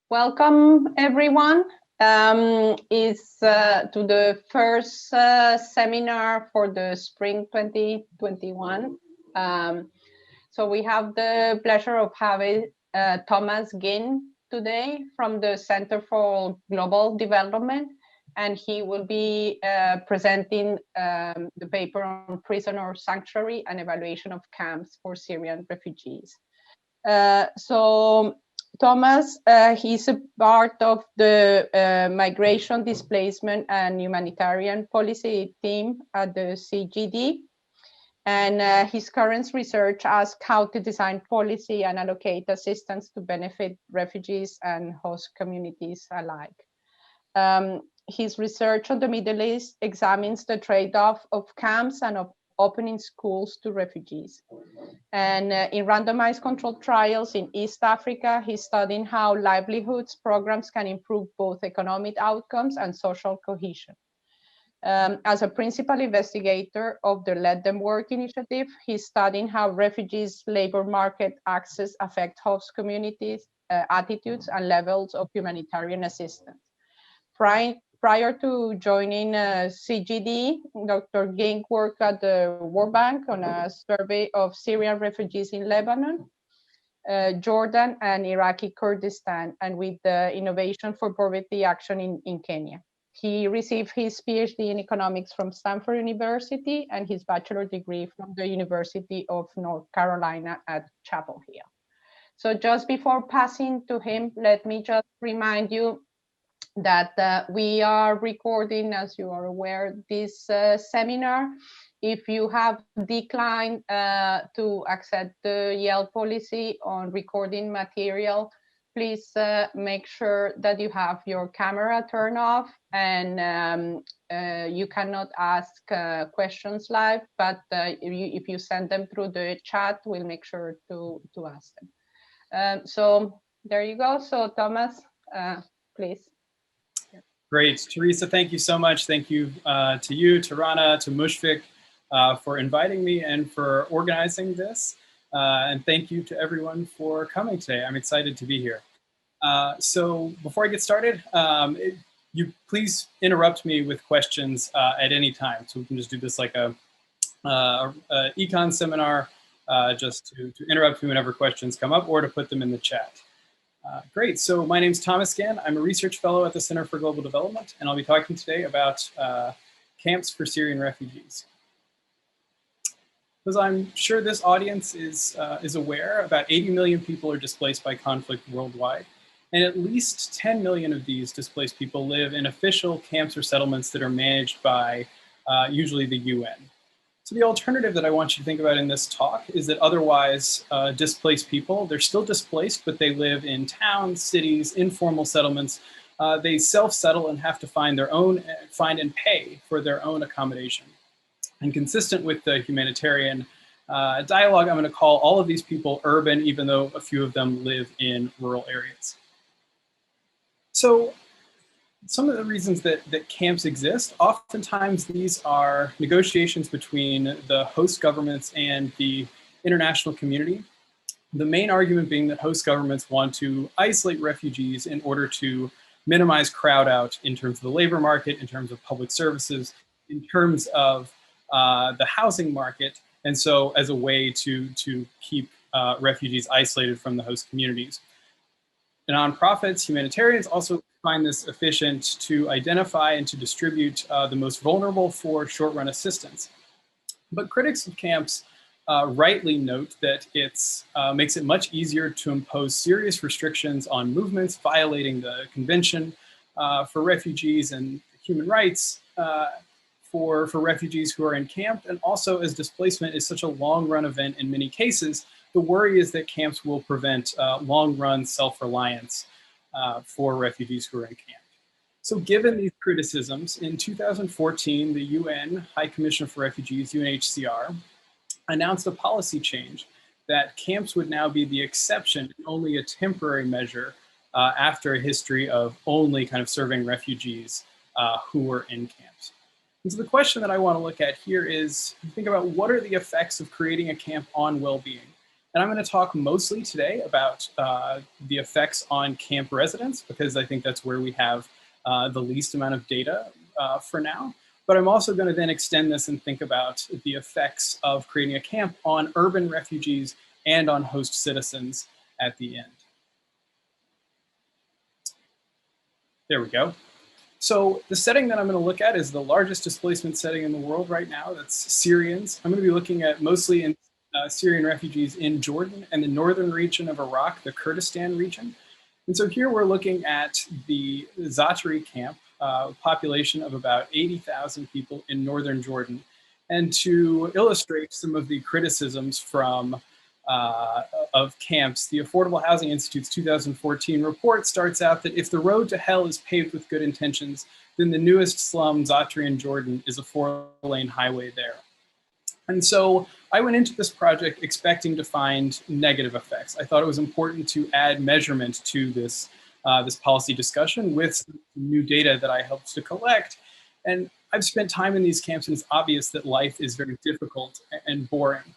Welcome, everyone. Is to the first seminar for the spring 2021. So we have the pleasure of having Thomas Ginn today from the Center for Global Development, and he will be presenting the paper on prisoner sanctuary and evaluation of camps for Syrian refugees. So Thomas, he's a part of the Migration, Displacement and Humanitarian Policy team at the CGD. And his current research asks how to design policy and allocate assistance to benefit refugees and host communities alike. His research on the Middle East examines the trade-off of camps and of opening schools to refugees. And in randomized controlled trials in East Africa, he's studying how livelihoods programs can improve both economic outcomes and social cohesion. As a principal investigator of the Let Them Work initiative, he's studying how refugees' labor market access affect host communities, attitudes, and levels of humanitarian assistance. Prior to joining CGD, Dr. Ginn worked at the World Bank on a survey of Syrian refugees in Lebanon, Jordan, and Iraqi Kurdistan, and with the Innovation for Poverty Action in Kenya. He received his PhD in economics from Stanford University and his bachelor degree from the University of North Carolina at Chapel Hill. So just before passing to him, let me just remind you that we are recording, as you are aware, this seminar. If you have declined to accept the Yale policy on recording material, please make sure that you have your camera turned off, and you cannot ask questions live, but if you send them through the chat, we'll make sure to ask them. So there you go. So Thomas, please. Great, Teresa, thank you so much. Thank you to you, to Rana, to Mushfiq for inviting me and for organizing this. And thank you to everyone for coming today. I'm excited to be here. So before I get started, you please interrupt me with questions at any time. So we can just do this like a econ seminar, just to interrupt me whenever questions come up or to put them in the chat. Great, so my name's Thomas Ginn. I'm a research fellow at the Center for Global Development, and I'll be talking today about camps for Syrian refugees. As I'm sure this audience is aware, about 80 million people are displaced by conflict worldwide, and at least 10 million of these displaced people live in official camps or settlements that are managed by usually the UN. So the alternative that I want you to think about in this talk is that otherwise displaced people, they're still displaced, but they live in towns, cities, informal settlements. They self-settle and have to find and pay for their own accommodation. And consistent with the humanitarian dialogue, I'm going to call all of these people urban, even though a few of them live in rural areas. So some of the reasons that camps exist, oftentimes these are negotiations between the host governments and the international community. The main argument being that host governments want to isolate refugees in order to minimize crowd out in terms of the labor market, in terms of public services, in terms of the housing market, and so as a way to keep refugees isolated from the host communities. The nonprofits, humanitarians also find this efficient to identify and to distribute the most vulnerable for short-run assistance. But critics of camps rightly note that it makes it much easier to impose serious restrictions on movements, violating the Convention for Refugees and human rights for refugees who are encamped. And also, as displacement is such a long-run event in many cases, the worry is that camps will prevent long-run self-reliance for refugees who are encamped. So given these criticisms, in 2014, the UN High Commissioner for Refugees, UNHCR, announced a policy change that camps would now be the exception and only a temporary measure after a history of only kind of serving refugees who were in camps. And so the question that I want to look at here is, think about what are the effects of creating a camp on well-being? And I'm going to talk mostly today about the effects on camp residents, because I think that's where we have the least amount of data for now. But I'm also going to then extend this and think about the effects of creating a camp on urban refugees and on host citizens at the end. There we go. So the setting that I'm going to look at is the largest displacement setting in the world right now. That's Syrians. I'm going to be looking at mostly in Syrian refugees in Jordan and the northern region of Iraq, the Kurdistan region. And so here we're looking at the Zaatari camp, population of about 80,000 people in northern Jordan. And to illustrate some of the criticisms from of camps, the Affordable Housing Institute's 2014 report starts out that if the road to hell is paved with good intentions, then the newest slum, Zaatari in Jordan, is a 4-lane highway there. And so I went into this project expecting to find negative effects. I thought it was important to add measurement to this, this policy discussion with some new data that I helped to collect. And I've spent time in these camps, and it's obvious that life is very difficult and boring.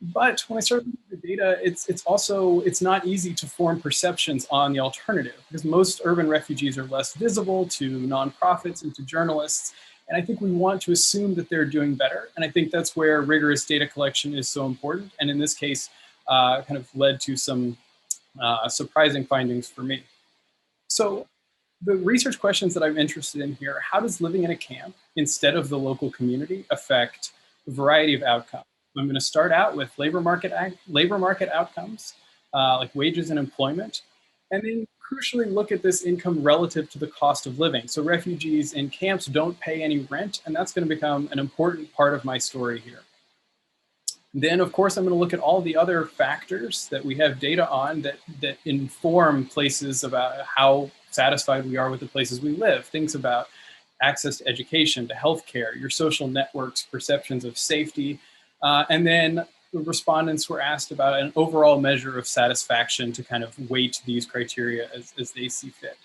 But when I started looking at the data, it's not easy to form perceptions on the alternative, because most urban refugees are less visible to nonprofits and to journalists. And I think we want to assume that they're doing better. And I think that's where rigorous data collection is so important. And in this case, kind of led to some surprising findings for me. So the research questions that I'm interested in here, how does living in a camp instead of the local community affect a variety of outcomes? I'm going to start out with labor market outcomes, like wages and employment, and then crucially look at this income relative to the cost of living. So refugees in camps don't pay any rent, and that's going to become an important part of my story here. Then, of course, I'm going to look at all the other factors that we have data on that inform places about how satisfied we are with the places we live. Things about access to education, to healthcare, your social networks, perceptions of safety, and then the respondents were asked about an overall measure of satisfaction to kind of weight these criteria as they see fit.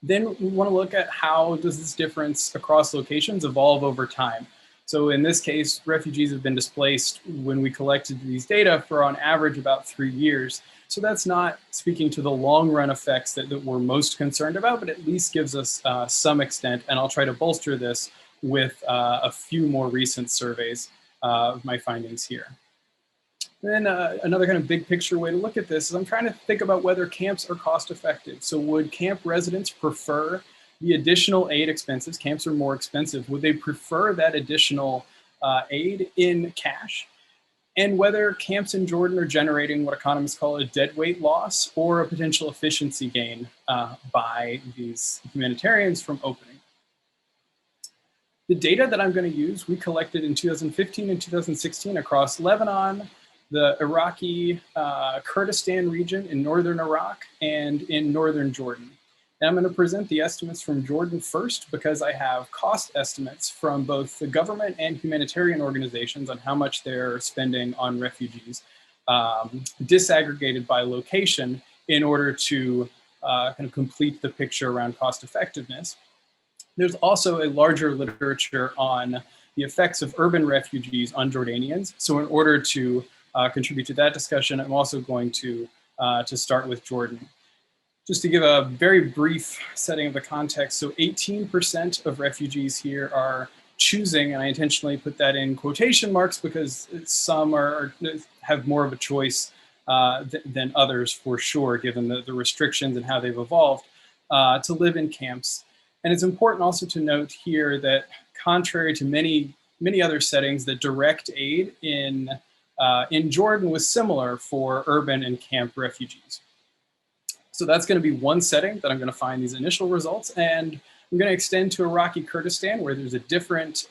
Then we want to look at how does this difference across locations evolve over time. So in this case, refugees have been displaced when we collected these data for on average about 3 years. So that's not speaking to the long run effects that we're most concerned about, but at least gives us some extent. And I'll try to bolster this with a few more recent surveys of my findings here. And then another kind of big picture way to look at this is I'm trying to think about whether camps are cost effective. So would camp residents prefer the additional aid expenses? Camps are more expensive. Would they prefer that additional aid in cash? And whether camps in Jordan are generating what economists call a deadweight loss or a potential efficiency gain by these humanitarians from opening. The data that I'm going to use, we collected in 2015 and 2016 across Lebanon, the Iraqi Kurdistan region in northern Iraq, and in northern Jordan. And I'm going to present the estimates from Jordan first because I have cost estimates from both the government and humanitarian organizations on how much they're spending on refugees, disaggregated by location in order to kind of complete the picture around cost effectiveness. There's also a larger literature on the effects of urban refugees on Jordanians. So in order to contribute to that discussion, I'm also going to start with Jordan. Just to give a very brief setting of the context, so 18% of refugees here are choosing, and I intentionally put that in quotation marks because some have more of a choice than others for sure, given the restrictions and how they've evolved, to live in camps. And it's important also to note here that contrary to many other settings, that direct aid in Jordan was similar for urban and camp refugees. So that's going to be one setting that I'm going to find these initial results. And I'm going to extend to Iraqi Kurdistan, where there's a different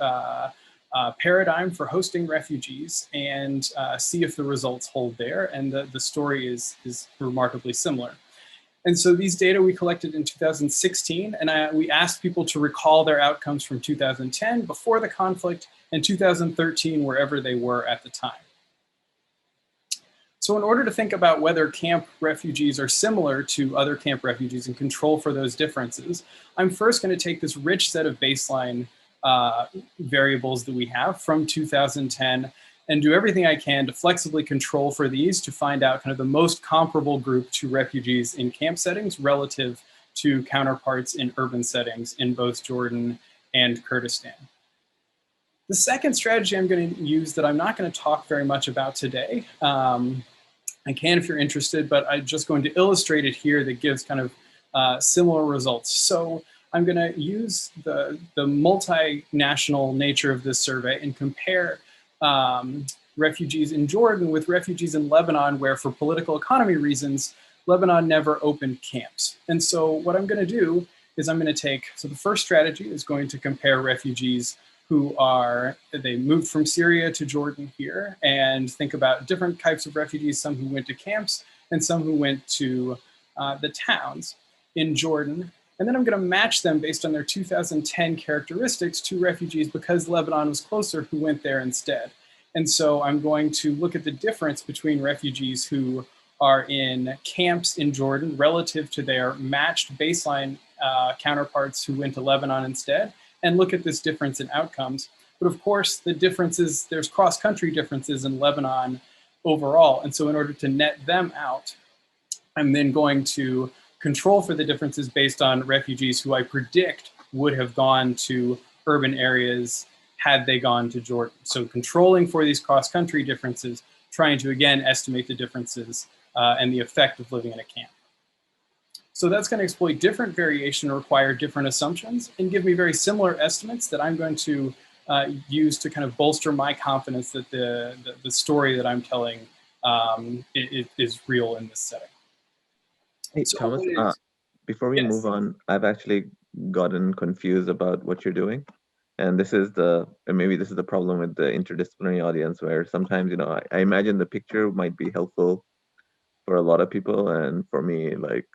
paradigm for hosting refugees, and see if the results hold there. And the story is remarkably similar. And so these data we collected in 2016, and we asked people to recall their outcomes from 2010, before the conflict, and 2013, wherever they were at the time. So in order to think about whether camp refugees are similar to other camp refugees and control for those differences, I'm first going to take this rich set of baseline variables that we have from 2010 and do everything I can to flexibly control for these to find out kind of the most comparable group to refugees in camp settings relative to counterparts in urban settings in both Jordan and Kurdistan. The second strategy I'm going to use that I'm not going to talk very much about today, I can if you're interested, but I'm just going to illustrate it here that gives kind of similar results. So I'm going to use the multinational nature of this survey and compare refugees in Jordan with refugees in Lebanon, where for political economy reasons, Lebanon never opened camps. And so what I'm going to do is I'm going to take, so the first strategy is going to compare refugees who they moved from Syria to Jordan here, and think about different types of refugees, some who went to camps and some who went to the towns in Jordan. And then I'm going to match them based on their 2010 characteristics to refugees, because Lebanon was closer, who went there instead. And so I'm going to look at the difference between refugees who are in camps in Jordan relative to their matched baseline counterparts who went to Lebanon instead, and look at this difference in outcomes. But of course, the differences, there's cross-country differences in Lebanon overall. And so in order to net them out, I'm then going to control for the differences based on refugees who I predict would have gone to urban areas had they gone to Jordan. So controlling for these cross-country differences, trying to, again, estimate the differences and the effect of living in a camp. So that's going to exploit different variation and require different assumptions, and give me very similar estimates that I'm going to use to kind of bolster my confidence that the story that I'm telling is real in this setting. Hey, So Thomas, before we move on, I've actually gotten confused about what you're doing. And this is maybe this is the problem with the interdisciplinary audience, where sometimes, you know, I imagine the picture might be helpful for a lot of people, and for me, like,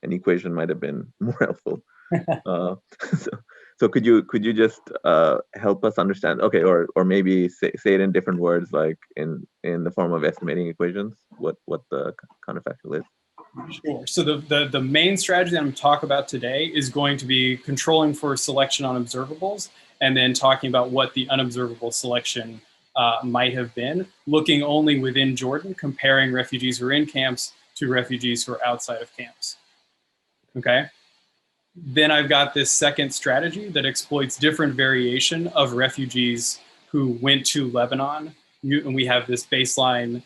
an equation might have been more helpful. So could you just help us understand, okay, or maybe say it in different words, like in the form of estimating equations, what the counterfactual is? Sure. So the main strategy that I'm going to talk about today is going to be controlling for selection on observables, and then talking about what the unobservable selection might have been, looking only within Jordan, comparing refugees who are in camps to refugees who are outside of camps. Okay. Then I've got this second strategy that exploits different variation of refugees who went to Lebanon, and we have this baseline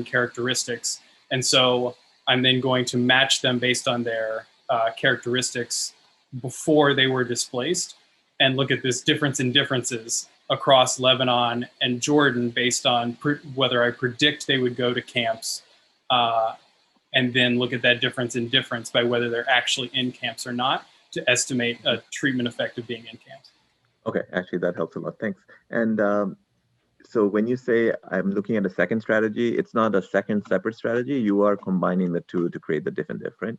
characteristics. And so I'm then going to match them based on their characteristics before they were displaced, and look at this difference in differences across Lebanon and Jordan based on whether I predict they would go to camps, and then look at that difference in difference by whether they're actually in camps or not, to estimate a treatment effect of being in camps. Okay, actually that helps a lot, thanks. And so when you say I'm looking at a second strategy, it's not a second separate strategy, you are combining the two to create the diff and diff, right?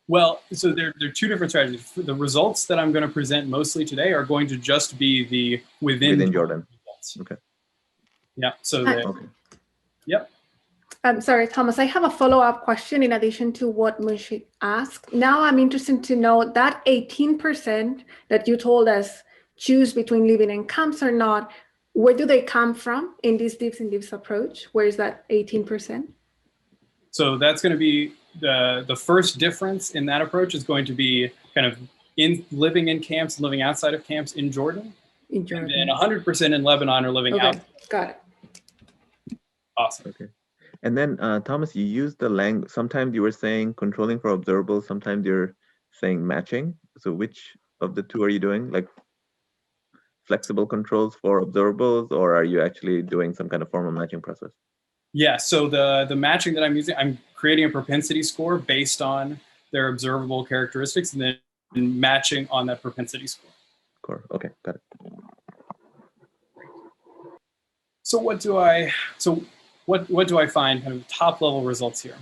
Well, so there are two different strategies. The results that I'm going to present mostly today are going to just be the within Jordan results. Okay. Yeah, so okay. Yep. I'm sorry, Thomas, I have a follow-up question in addition to what Munshi asked. Now I'm interested to know that 18% that you told us choose between living in camps or not, where do they come from in this diffs and diffs approach? Where is that 18%? So that's going to be the first difference in that approach is going to be kind of living in camps, living outside of camps in Jordan. In Jordan. And then 100% in Lebanon are living out. Got it. Awesome. Okay. And then, Thomas, you used the language. Sometimes you were saying controlling for observables. Sometimes you're saying matching. So which of the two are you doing? Like flexible controls for observables, or are you actually doing some kind of formal matching process? Yeah, so the matching that I'm using, I'm creating a propensity score based on their observable characteristics, and then matching on that propensity score. Cool. Okay, got it. So what do I find kind of top level results here?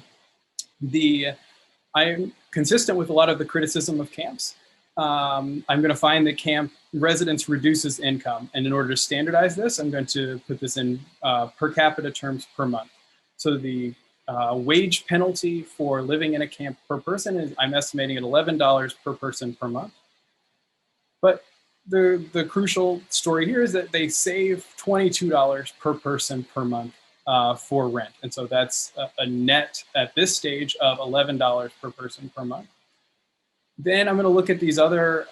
I'm consistent with a lot of the criticism of camps. I'm going to find that camp residence reduces income. And in order to standardize this, I'm going to put this in per capita terms per month. So the wage penalty for living in a camp per person is, I'm estimating at $11 per person per month. But the crucial story here is that they save $22 per person per month for rent. And so that's a net at this stage of $11 per person per month. Then I'm going to look at these other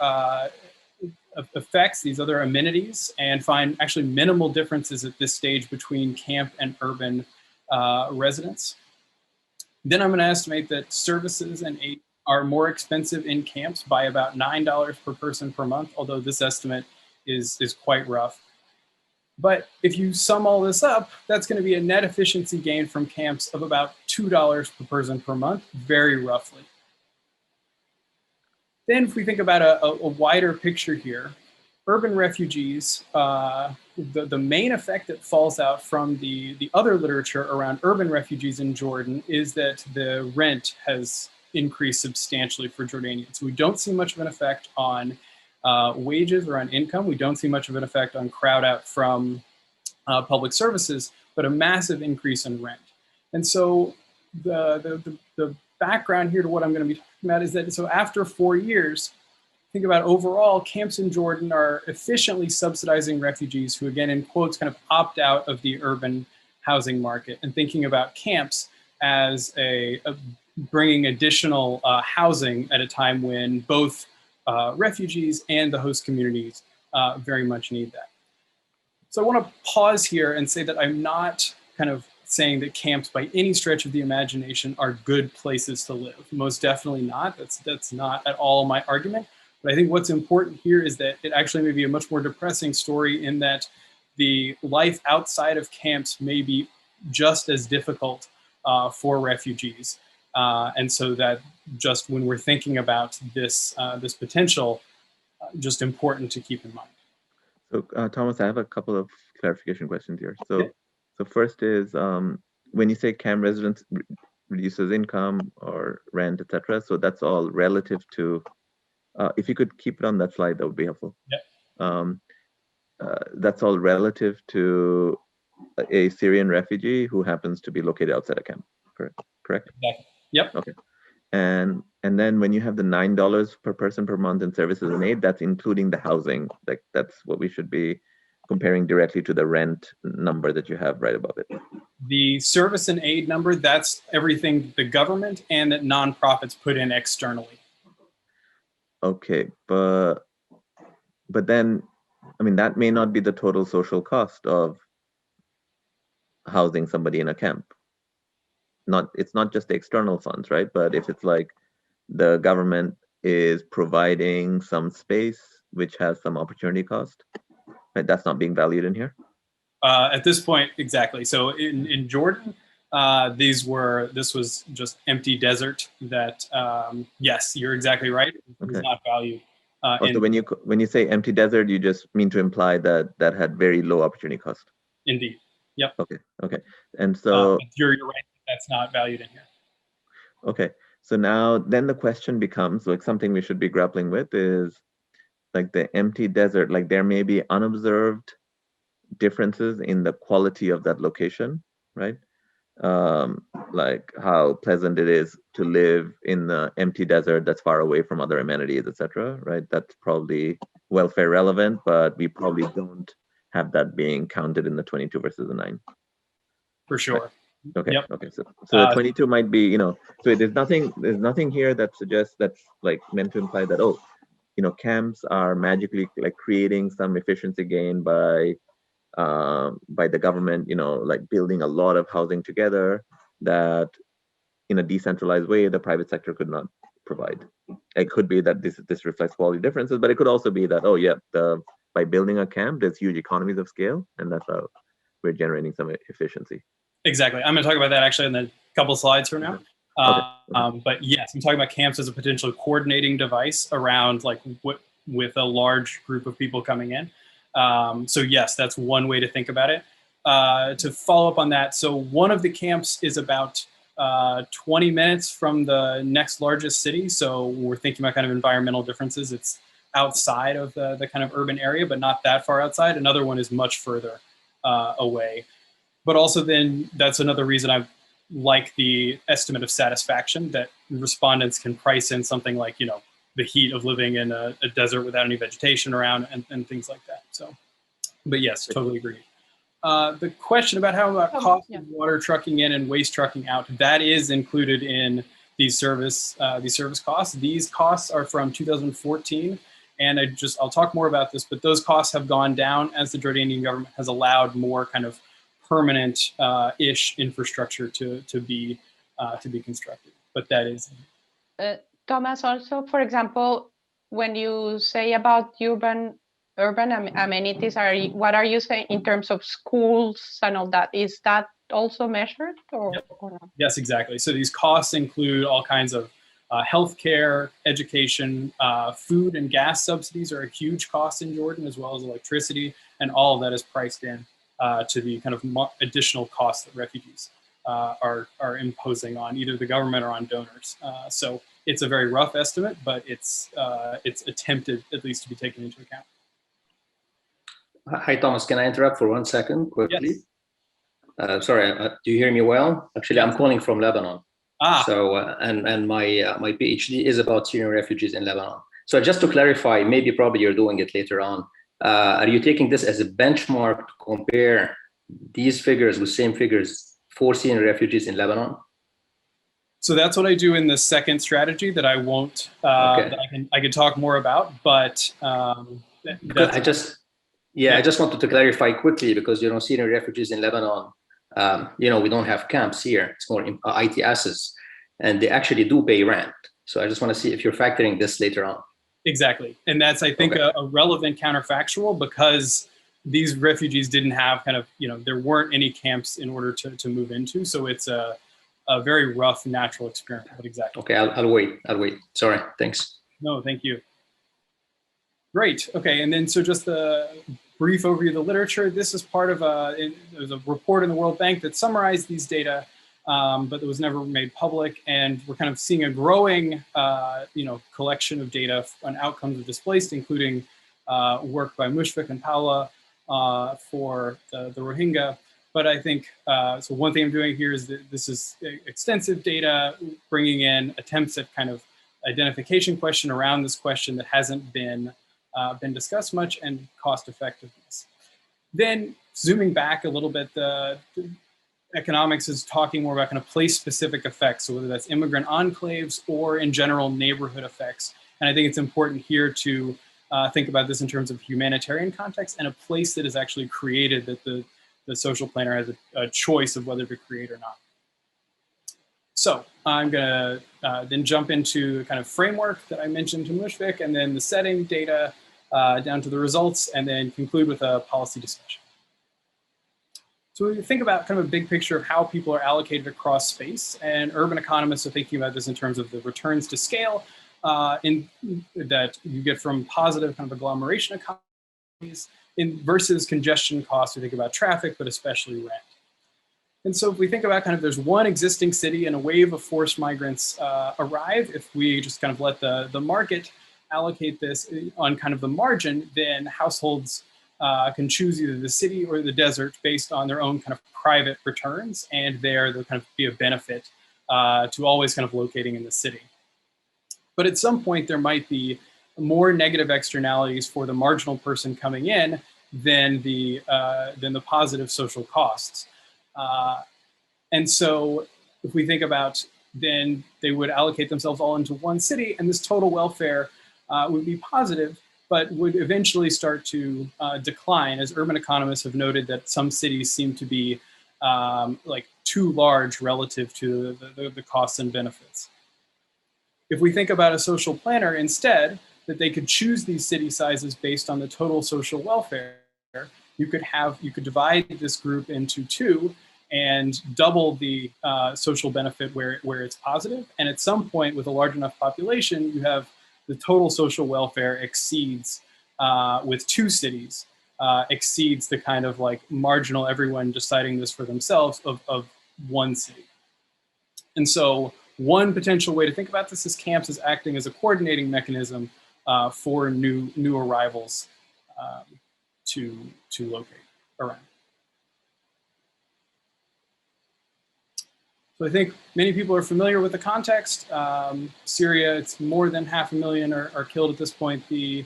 effects, these other amenities, and find actually minimal differences at this stage between camp and urban residents. Then I'm going to estimate that services and aid are more expensive in camps by about $9 per person per month, although this estimate is quite rough. But if you sum all this up, that's going to be a net efficiency gain from camps of about $2 per person per month, very roughly. Then if we think about a wider picture here, urban refugees, the main effect that falls out from the other literature around urban refugees in Jordan is that the rent has increased substantially for Jordanians. We don't see much of an effect on wages or on income. We don't see much of an effect on crowd out from public services, but a massive increase in rent. And so the background here to what I'm going to be talking about is that so after 4 years, think about overall, camps in Jordan are efficiently subsidizing refugees who, again, in quotes, kind of opt out of the urban housing market, and thinking about camps as bringing additional housing at a time when both refugees and the host communities very much need that. So I want to pause here and say that I'm not kind of saying that camps by any stretch of the imagination are good places to live. Most definitely not. That's not at all my argument. But I think what's important here is that it actually may be a much more depressing story in that the life outside of camps may be just as difficult for refugees. And so that just when we're thinking about this, this potential, just important to keep in mind. So Thomas, I have a couple of clarification questions here. So first is, when you say camp residence reduces income or rent, etc., so that's all relative to, if you could keep it on that slide, that would be helpful. Yep. That's all relative to a Syrian refugee who happens to be located outside a camp, correct? Exactly. Yep. Okay. And then when you have the $9 per person per month in services and aid, that's including the housing. Like that's what we should be comparing directly to the rent number that you have right above it. The service and aid number, that's everything the government and that nonprofits put in externally. Okay, but then, I mean, that may not be the total social cost of housing somebody in a camp. It's not just the external funds, right? But if it's like the government is providing some space which has some opportunity cost, right? That's not being valued in here. At this point, exactly. So in Jordan, this was just empty desert. That yes, you're exactly right. It was not valued. So when you say empty desert, you just mean to imply that had very low opportunity cost. Indeed. Yep. Okay. And so you're right. That's not valued in here. Okay. So now then the question becomes, like, something we should be grappling with is like the empty desert, like there may be unobserved differences in the quality of that location, right? Like how pleasant it is to live in the empty desert that's far away from other amenities, etc., right? That's probably welfare relevant, but we probably don't have that being counted in the 22 versus the 9. For sure. Right. Okay. Yep. Okay. So the 22 might be, so there's nothing here that suggests that's like meant to imply that, camps are magically like creating some efficiency gain by the government, like building a lot of housing together that in a decentralized way, the private sector could not provide. It could be that this reflects quality differences, but it could also be that, by building a camp, there's huge economies of scale, and that's how we're generating some efficiency. Exactly. I'm going to talk about that actually in a couple slides from now. Okay. But yes, I'm talking about camps as a potential coordinating device around with a large group of people coming in. So yes, that's one way to think about it. To follow up on that, so one of the camps is about 20 minutes from the next largest city. So we're thinking about kind of environmental differences. It's outside of the kind of urban area, but not that far outside. Another one is much further away. But also then that's another reason I like the estimate of satisfaction, that respondents can price in something like, the heat of living in a desert without any vegetation around and things like that. So, but yes, totally agree. The question about how about cost of water trucking in and waste trucking out, that is included in these service costs. These costs are from 2014, and I'll talk more about this, but those costs have gone down as the Jordanian government has allowed more kind of permanent-ish infrastructure to be constructed. But that is. Thomas, also, for example, when you say about urban amenities, what are you saying in terms of schools and all that? Is that also measured or not? Yes, exactly. So these costs include all kinds of healthcare, education, food and gas subsidies are a huge cost in Jordan, as well as electricity, and all of that is priced in to the kind of additional costs that refugees are imposing on either the government or on donors. So it's a very rough estimate, but it's attempted at least to be taken into account. Hi, Thomas. Can I interrupt for 1 second quickly? Yes. Sorry, do you hear me well? Actually, I'm calling from Lebanon. So, and my PhD is about Syrian refugees in Lebanon. So just to clarify, probably you're doing it later on. Are you taking this as a benchmark to compare these figures with same figures for Syrian refugees in Lebanon? So that's what I do in the second strategy that I won't, that I can talk more about, but I just wanted to clarify quickly because, Syrian refugees in Lebanon, we don't have camps here. It's more ITSs, and they actually do pay rent. So I just want to see if you're factoring this later on. Exactly. And that's, I think, a relevant counterfactual because these refugees didn't have there weren't any camps in order to move into. So it's a very rough natural experiment. But exactly. Okay, I'll wait. Sorry, thanks. No, thank you. Great. Okay, and then so just the brief overview of the literature. This is part of there's a report in the World Bank that summarized these data, but it was never made public. And we're kind of seeing a growing, collection of data on outcomes of displaced, including work by Mushfiq and Paula for the Rohingya. But I think, so one thing I'm doing here is that this is extensive data, bringing in attempts at kind of identification question around this question that hasn't been discussed much, and cost effectiveness. Then zooming back a little bit, the economics is talking more about kind of place-specific effects, so whether that's immigrant enclaves or in general neighborhood effects. And I think it's important here to think about this in terms of humanitarian context and a place that is actually created that the social planner has a choice of whether to create or not. So I'm gonna then jump into the kind of framework that I mentioned to Mushfiq, and then the setting data down to the results, and then conclude with a policy discussion. So we think about kind of a big picture of how people are allocated across space, and urban economists are thinking about this in terms of the returns to scale that you get from positive kind of agglomeration economies versus congestion costs. We think about traffic, but especially rent. And so if we think about kind of there's one existing city and a wave of forced migrants arrive, if we just kind of let the market allocate this on kind of the margin, then households can choose either the city or the desert based on their own kind of private returns, and there'll kind of be a benefit to always kind of locating in the city. But at some point there might be more negative externalities for the marginal person coming in than the positive social costs. And so if we think about, then they would allocate themselves all into one city, and this total welfare would be positive, but would eventually start to decline, as urban economists have noted that some cities seem to be like too large relative to the costs and benefits. If we think about a social planner instead, that they could choose these city sizes based on the total social welfare, you could divide this group into two and double the social benefit where it's positive. And at some point with a large enough population, you have the total social welfare exceeds, with two cities, exceeds the kind of like marginal everyone deciding this for themselves of one city. And so one potential way to think about this is camps as acting as a coordinating mechanism for new arrivals to locate around. So I think many people are familiar with the context. Syria, it's more than 500,000 are killed at this point. The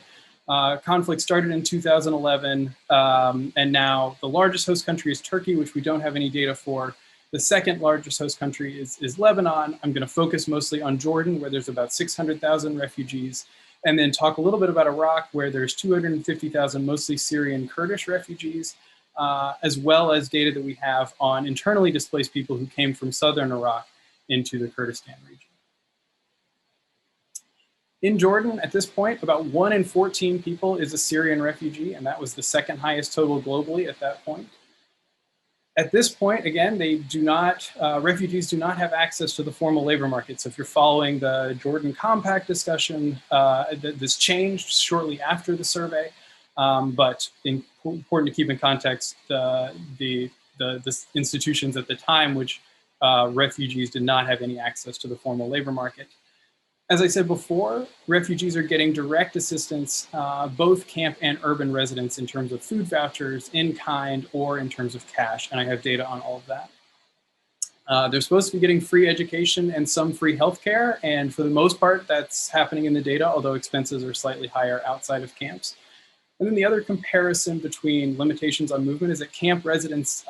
conflict started in 2011, and now the largest host country is Turkey, which we don't have any data for. The second largest host country is Lebanon. I'm going to focus mostly on Jordan, where there's about 600,000 refugees, and then talk a little bit about Iraq, where there's 250,000 mostly Syrian Kurdish refugees, as well as data that we have on internally displaced people who came from southern Iraq into the Kurdistan region. In Jordan, at this point, about 1 in 14 people is a Syrian refugee, and that was the second highest total globally at that point. At this point, again, they do not, refugees do not have access to the formal labor market. So if you're following the Jordan Compact discussion, this changed shortly after the survey, but important to keep in context the institutions at the time, which refugees did not have any access to the formal labor market. As I said before, refugees are getting direct assistance, both camp and urban residents, in terms of food vouchers, in kind, or in terms of cash, and I have data on all of that. They're supposed to be getting free education and some free healthcare, and for the most part, that's happening in the data, although expenses are slightly higher outside of camps. And then the other comparison between limitations on movement is that camp residents,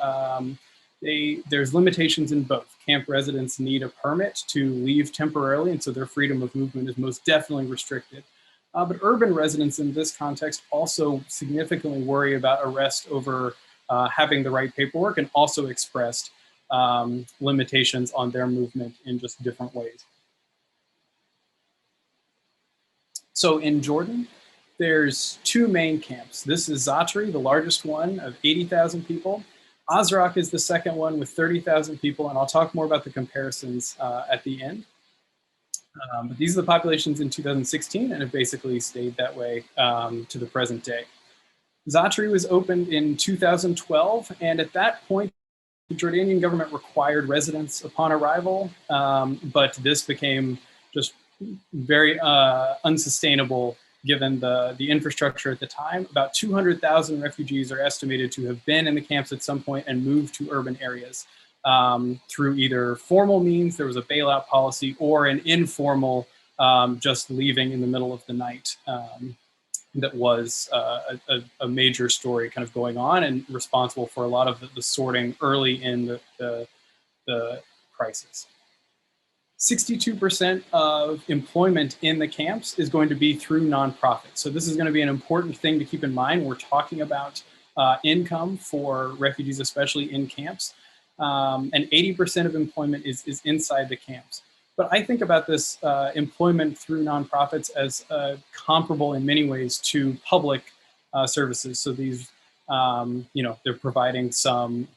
there's limitations in both. Camp residents need a permit to leave temporarily, and so their freedom of movement is most definitely restricted. But urban residents in this context also significantly worry about arrest over having the right paperwork, and also expressed limitations on their movement in just different ways. So in Jordan, there's 2 main camps. This is Zatari, the largest one, of 80,000 people. Azraq is the second one with 30,000 people, and I'll talk more about the comparisons at the end. But these are the populations in 2016 and have basically stayed that way to the present day. Zatari was opened in 2012, and at that point, the Jordanian government required residence upon arrival, but this became just very unsustainable given the infrastructure at the time. About 200,000 refugees are estimated to have been in the camps at some point and moved to urban areas through either formal means, there was a bailout policy, or an informal just leaving in the middle of the night. That was a major story kind of going on and responsible for a lot of the sorting early in the crisis. 62% of employment in the camps is going to be through nonprofits. So this is going to be an important thing to keep in mind. We're talking about income for refugees, especially in camps. And 80% of employment is inside the camps. But I think about this employment through nonprofits as comparable in many ways to public services. So these, they're providing some,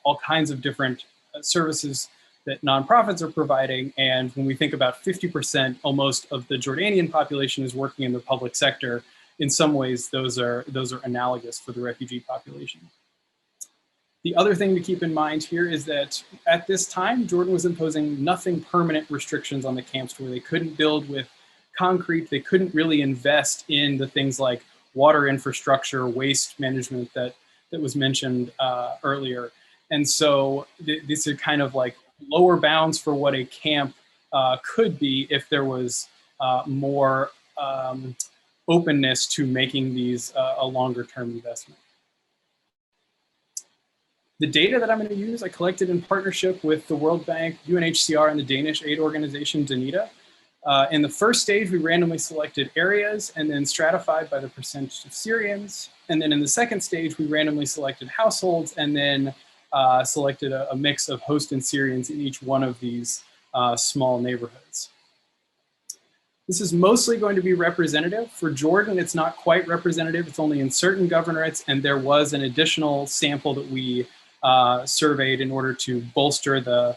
all kinds of different services that nonprofits are providing. And when we think about 50% almost of the Jordanian population is working in the public sector, in some ways those are analogous for the refugee population. The other thing to keep in mind here is that at this time, Jordan was imposing nothing permanent restrictions on the camps, where they couldn't build with concrete, they couldn't really invest in the things like water infrastructure, waste management that was mentioned earlier. And so these are kind of like lower bounds for what a camp could be if there was more openness to making these a longer term investment. The data that I'm going to use, I collected in partnership with the World Bank, UNHCR, and the Danish aid organization Danita. In the first stage, we randomly selected areas and then stratified by the percentage of Syrians. And then in the second stage, we randomly selected households and then selected a mix of host and Syrians in each one of these small neighborhoods. This is mostly going to be representative. For Jordan, it's not quite representative. It's only in certain governorates, and there was an additional sample that we surveyed in order to bolster the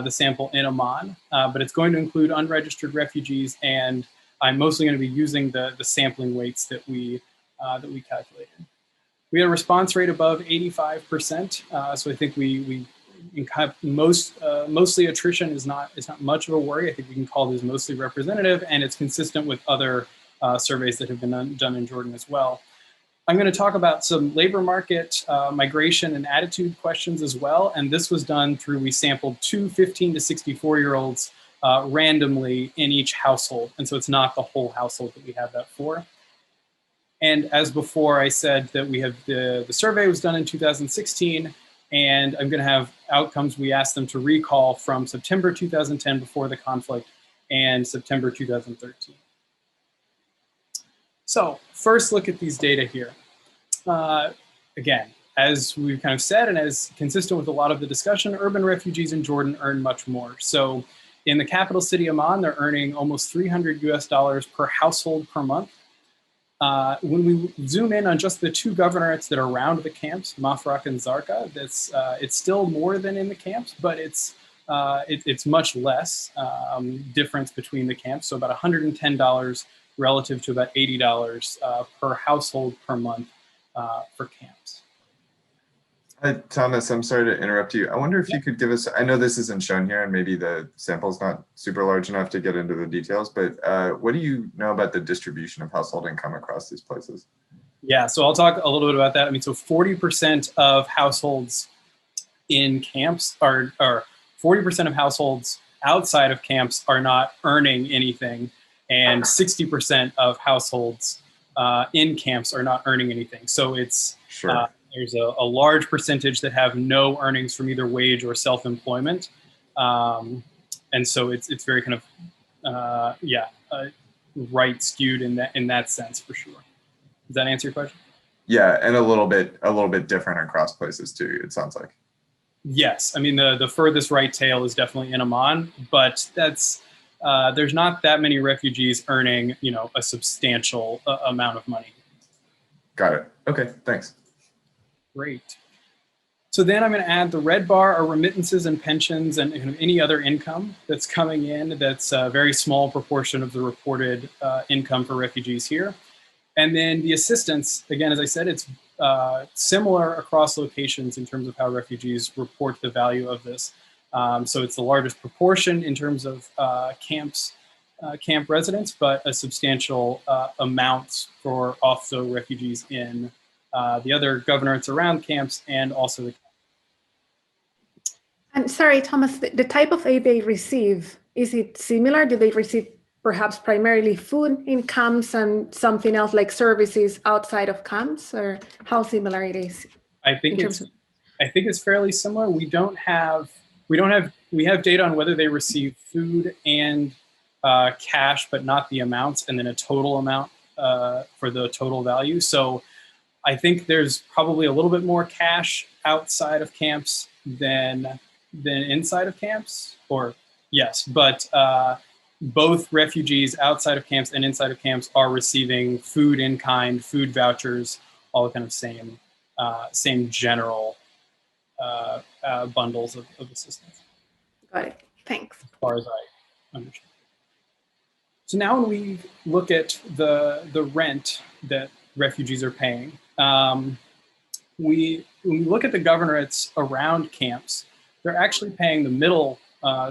sample in Amman, but it's going to include unregistered refugees, and I'm mostly going to be using the sampling weights that we calculated. We had a response rate above 85%, so I think we have mostly attrition is not much of a worry. I think we can call this mostly representative, and it's consistent with other surveys that have been done in Jordan as well. I'm going to talk about some labor market migration and attitude questions as well. And this was done through, we sampled 2 15 to 64-year-olds randomly in each household. And so it's not the whole household that we have that for. And as before, I said that we have the survey was done in 2016, and I'm going to have outcomes we asked them to recall from September 2010 before the conflict and September 2013. So first look at these data here. Again, as we've kind of said, and as consistent with a lot of the discussion, urban refugees in Jordan earn much more. So in the capital city, Amman, they're earning almost $300 US per household per month. When we zoom in on just the 2 governorates that are around the camps, Mafraq and Zarqa, it's still more than in the camps, but it's much less difference between the camps. So about $110 relative to about $80 per household per month for camps. Hi, Thomas, I'm sorry to interrupt you. I wonder if you could give us, I know this isn't shown here and maybe the sample's not super large enough to get into the details, but what do you know about the distribution of household income across these places? Yeah, so I'll talk a little bit about that. I mean, so 40% of households in camps are 40% of households outside of camps are not earning anything, and 60% of households in camps are not earning anything. So it's sure. There's a large percentage that have no earnings from either wage or self-employment, and so it's very kind of right skewed in that sense for sure. Does that answer your question? Yeah, and a little bit different across places too, it sounds like. Yes, I mean the furthest right tail is definitely in Amman, but that's there's not that many refugees earning a substantial amount of money. Got it. Okay, thanks. Great. So then I'm going to add the red bar are remittances and pensions and kind of any other income that's coming in. That's a very small proportion of the reported income for refugees here. And then the assistance, again, as I said, it's similar across locations in terms of how refugees report the value of this. So it's the largest proportion in terms of camp residents, but a substantial amount for also refugees in the other governorates around camps and also the. And sorry, Thomas, the type of aid they receive, is it similar? Do they receive perhaps primarily food in camps and something else like services outside of camps, or how similar it is? I think it's fairly similar. We have data on whether they receive food and cash, but not the amounts, and then a total amount for the total value. So I think there's probably a little bit more cash outside of camps than inside of camps, or yes, but both refugees outside of camps and inside of camps are receiving food in kind, food vouchers, all the kind of same general bundles of assistance. Got it. Thanks. As far as I understand. So now when we look at the rent that refugees are paying, when we look at the governorates around camps, they're actually paying the middle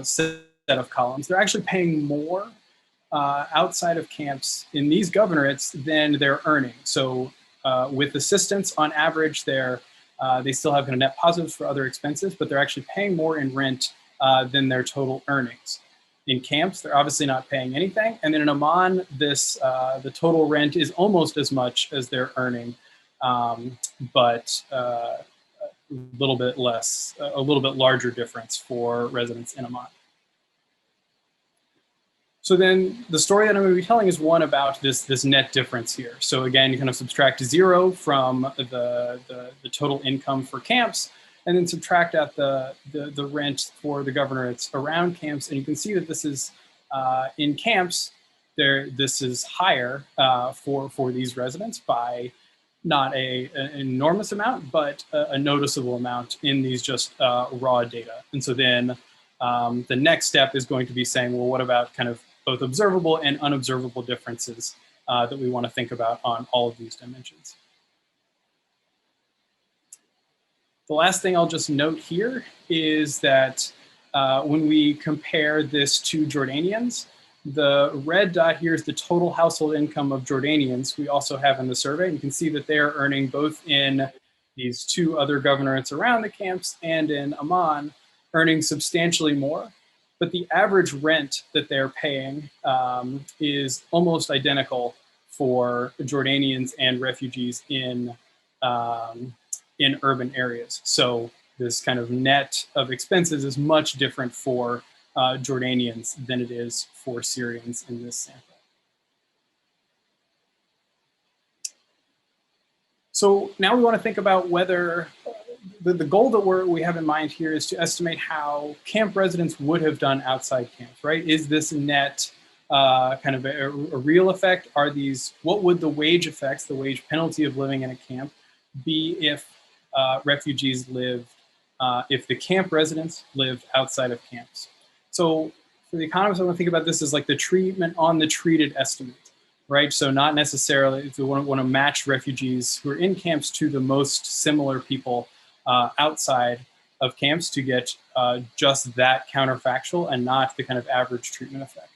set of columns. They're actually paying more outside of camps in these governorates than they're earning. So with assistance, on average, they still have kind of net positives for other expenses, but they're actually paying more in rent than their total earnings. In camps, they're obviously not paying anything. And then in Amman, the total rent is almost as much as they're earning, but a little bit less, a little bit larger difference for residents in Amman. So then the story that I'm going to be telling is one about this net difference here. So again, you kind of subtract 0 from the total income for camps, and then subtract out the rent for the governorates around camps. And you can see that this is, in camps, this is higher for these residents by not an enormous amount, but a noticeable amount in these just raw data. And so then the next step is going to be saying, well, what about kind of both observable and unobservable differences that we want to think about on all of these dimensions. The last thing I'll just note here is that when we compare this to Jordanians, The red dot here is the total household income of Jordanians we also have in the survey. You can see that they are earning both in these two other governorates around the camps and in Amman, earning substantially more. But the average rent that they're paying is almost identical for Jordanians and refugees in urban areas. So this kind of net of expenses is much different for Jordanians than it is for Syrians in this sample. So now we want to think about whether the goal that we have in mind here is to estimate how camp residents would have done outside camps, right? Is this net kind of a real effect? Are these, what would the wage effects, the wage penalty of living in a camp be if refugees lived, if the camp residents lived outside of camps? So for the economists, I want to think about this as like the treatment on the treated estimate, right? So not necessarily if we want to match refugees who are in camps to the most similar people outside of camps to get just that counterfactual and not the kind of average treatment effect.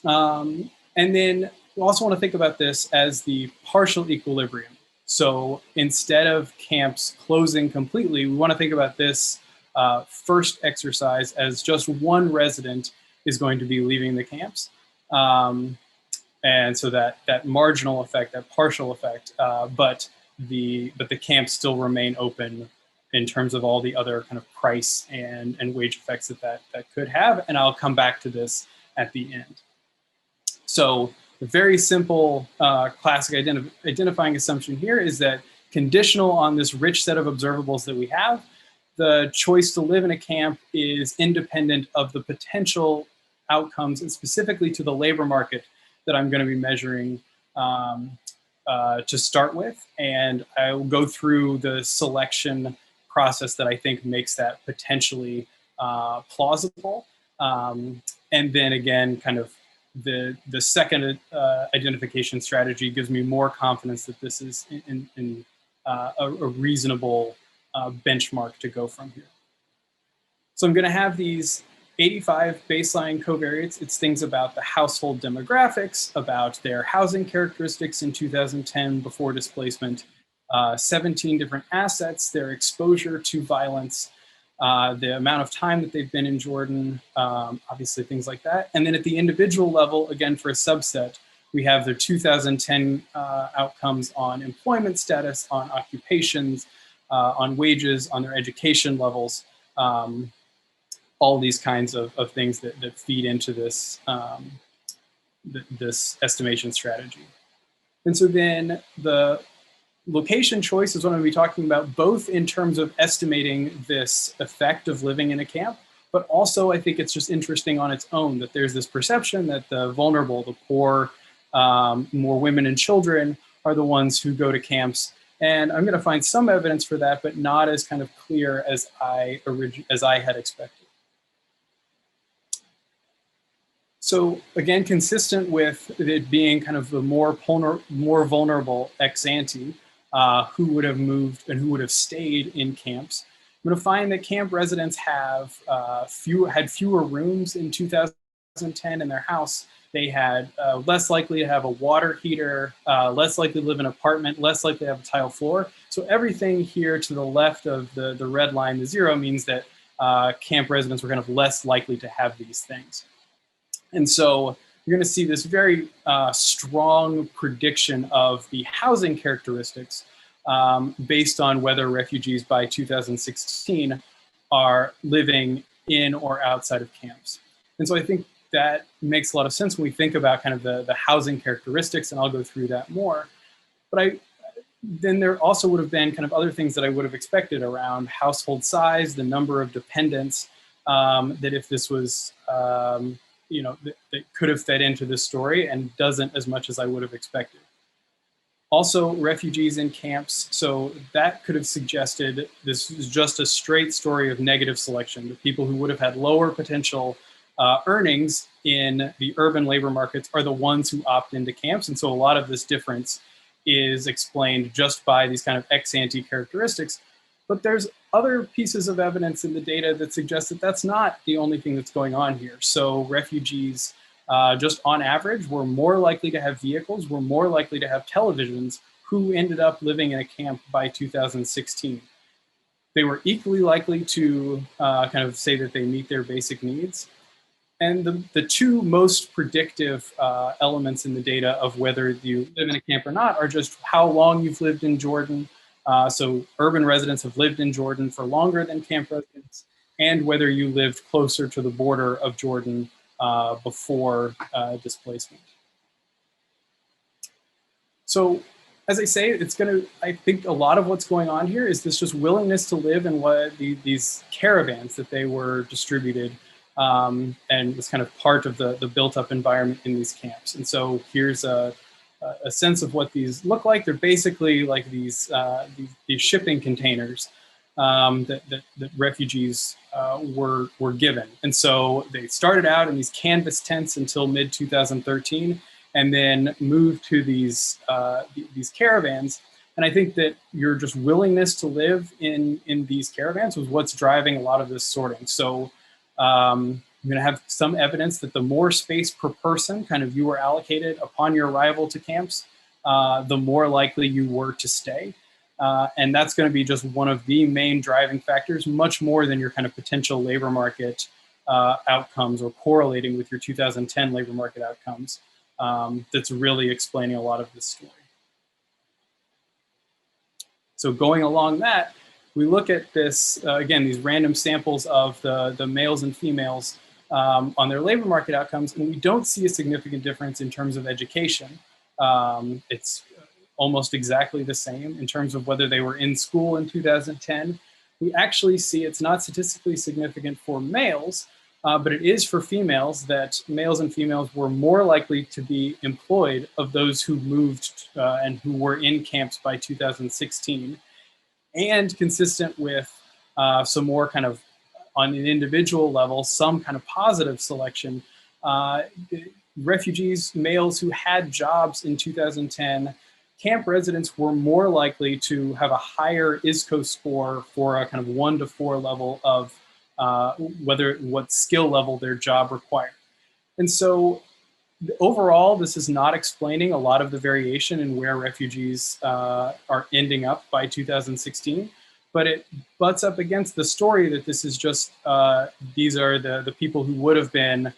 And then we also want to think about this as the partial equilibrium. So instead of camps closing completely, we want to think about this first exercise as just one resident is going to be leaving the camps. And so that marginal effect, that partial effect, but the camps still remain open in terms of all the other kind of price and wage effects that could have. And I'll come back to this at the end. So the very simple classic identifying assumption here is that conditional on this rich set of observables that we have, the choice to live in a camp is independent of the potential outcomes, and specifically to the labor market that I'm going to be measuring to start with. And I will go through the selection process that I think makes that potentially plausible. And then again, kind of the second identification strategy gives me more confidence that this is a reasonable benchmark to go from here. So I'm going to have these 85 baseline covariates. It's things about the household demographics, about their housing characteristics in 2010 before displacement, 17 different assets, their exposure to violence, the amount of time that they've been in Jordan, obviously things like that. And then at the individual level, again, for a subset, we have their 2010 outcomes on employment status, on occupations, on wages, on their education levels, all these kinds of things that feed into this, this estimation strategy. And so then the location choice is what I'm going to be talking about, both in terms of estimating this effect of living in a camp, but also I think it's just interesting on its own that there's this perception that the vulnerable, the poor, more women and children are the ones who go to camps. And I'm going to find some evidence for that, but not as kind of clear as I had expected. So again, consistent with it being kind of the more vulnerable ex ante, who would have moved and who would have stayed in camps, I'm going to find that camp residents have had fewer rooms in 2010 in their house. They had less likely to have a water heater, less likely to live in an apartment, less likely to have a tile floor. So everything here to the left of the red line, the zero, means that camp residents were kind of less likely to have these things. And so you're going to see this very strong prediction of the housing characteristics based on whether refugees by 2016 are living in or outside of camps. And so I think that makes a lot of sense when we think about kind of the housing characteristics, and I'll go through that more. But then there also would have been kind of other things that I would have expected around household size, the number of dependents, that if this was, you know, that could have fed into this story and doesn't as much as I would have expected. Also, refugees in camps, so that could have suggested this is just a straight story of negative selection. The people who would have had lower potential earnings in the urban labor markets are the ones who opt into camps. And so a lot of this difference is explained just by these kind of ex-ante characteristics. But there's other pieces of evidence in the data that suggest that that's not the only thing that's going on here. So refugees just on average, were more likely to have vehicles, were more likely to have televisions, who ended up living in a camp by 2016. They were equally likely to kind of say that they meet their basic needs. And the two most predictive elements in the data of whether you live in a camp or not are just how long you've lived in Jordan. So urban residents have lived in Jordan for longer than camp residents, and whether you lived closer to the border of Jordan before displacement. So as I say, I think a lot of what's going on here is this just willingness to live in what these caravans that they were distributed, and was kind of part of the built up environment in these camps. And so here's a sense of what these look like. They're basically like these shipping containers that refugees were given. And so they started out in these canvas tents until mid-2013, and then moved to these caravans. And I think that your just willingness to live in these caravans was what's driving a lot of this sorting. So I'm going to have some evidence that the more space per person kind of you were allocated upon your arrival to camps, the more likely you were to stay. And that's going to be just one of the main driving factors, much more than your kind of potential labor market outcomes or correlating with your 2010 labor market outcomes. That's really explaining a lot of this story. So going along that, we look at this, again, these random samples of the males and females on their labor market outcomes, and we don't see a significant difference in terms of education. It's almost exactly the same in terms of whether they were in school in 2010. We actually see it's not statistically significant for males, but it is for females, that males and females were more likely to be employed of those who moved and who were in camps by 2016. And consistent with some more kind of, on an individual level, some kind of positive selection. Refugees, males who had jobs in 2010, camp residents were more likely to have a higher ISCO score for a kind of 1 to 4 level of what skill level their job required. And so overall, this is not explaining a lot of the variation in where refugees are ending up by 2016, but it butts up against the story that this is just, these are the people who would have been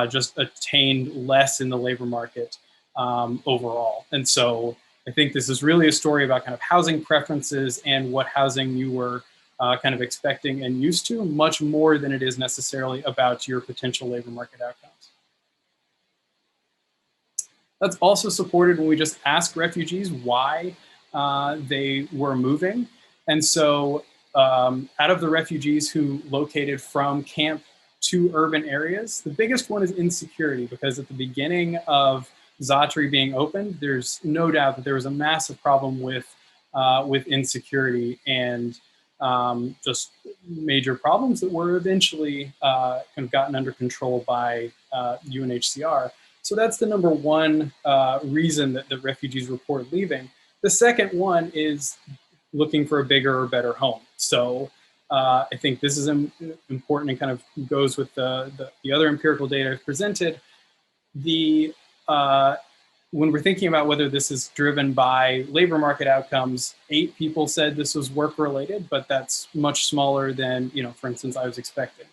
just attained less in the labor market overall. And so I think this is really a story about kind of housing preferences and what housing you were kind of expecting and used to, much more than it is necessarily about your potential labor market outcomes. That's also supported when we just ask refugees why they were moving. And so out of the refugees who located from camp to urban areas, the biggest one is insecurity, because at the beginning of Zatari being opened, there's no doubt that there was a massive problem with insecurity and just major problems that were eventually kind of gotten under control by UNHCR. So that's the number one reason that the refugees report leaving. The second one is looking for a bigger or better home. So I think this is important and kind of goes with the other empirical data I've presented. When we're thinking about whether this is driven by labor market outcomes, 8 people said this was work related, but that's much smaller than, for instance, I was expecting.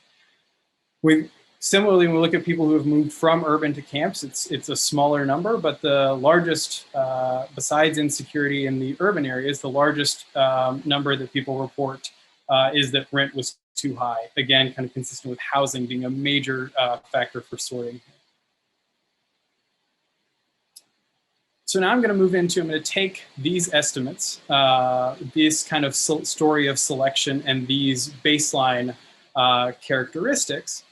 Similarly, when we look at people who have moved from urban to camps, it's a smaller number, but the largest, besides insecurity in the urban areas, the largest number that people report is that rent was too high. Again, kind of consistent with housing being a major factor for sorting. So now I'm going to take these estimates, this kind of story of selection and these baseline characteristics,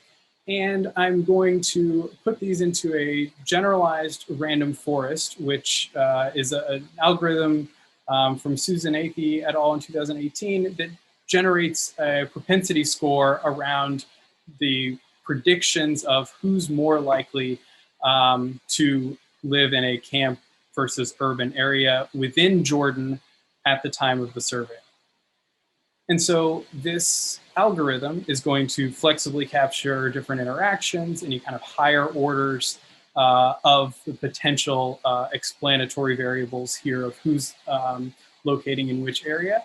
and I'm going to put these into a generalized random forest, which is an algorithm from Susan Athey et al. In 2018 that generates a propensity score around the predictions of who's more likely to live in a camp versus urban area within Jordan at the time of the survey. And so this algorithm is going to flexibly capture different interactions, any kind of higher orders of the potential explanatory variables here of who's locating in which area.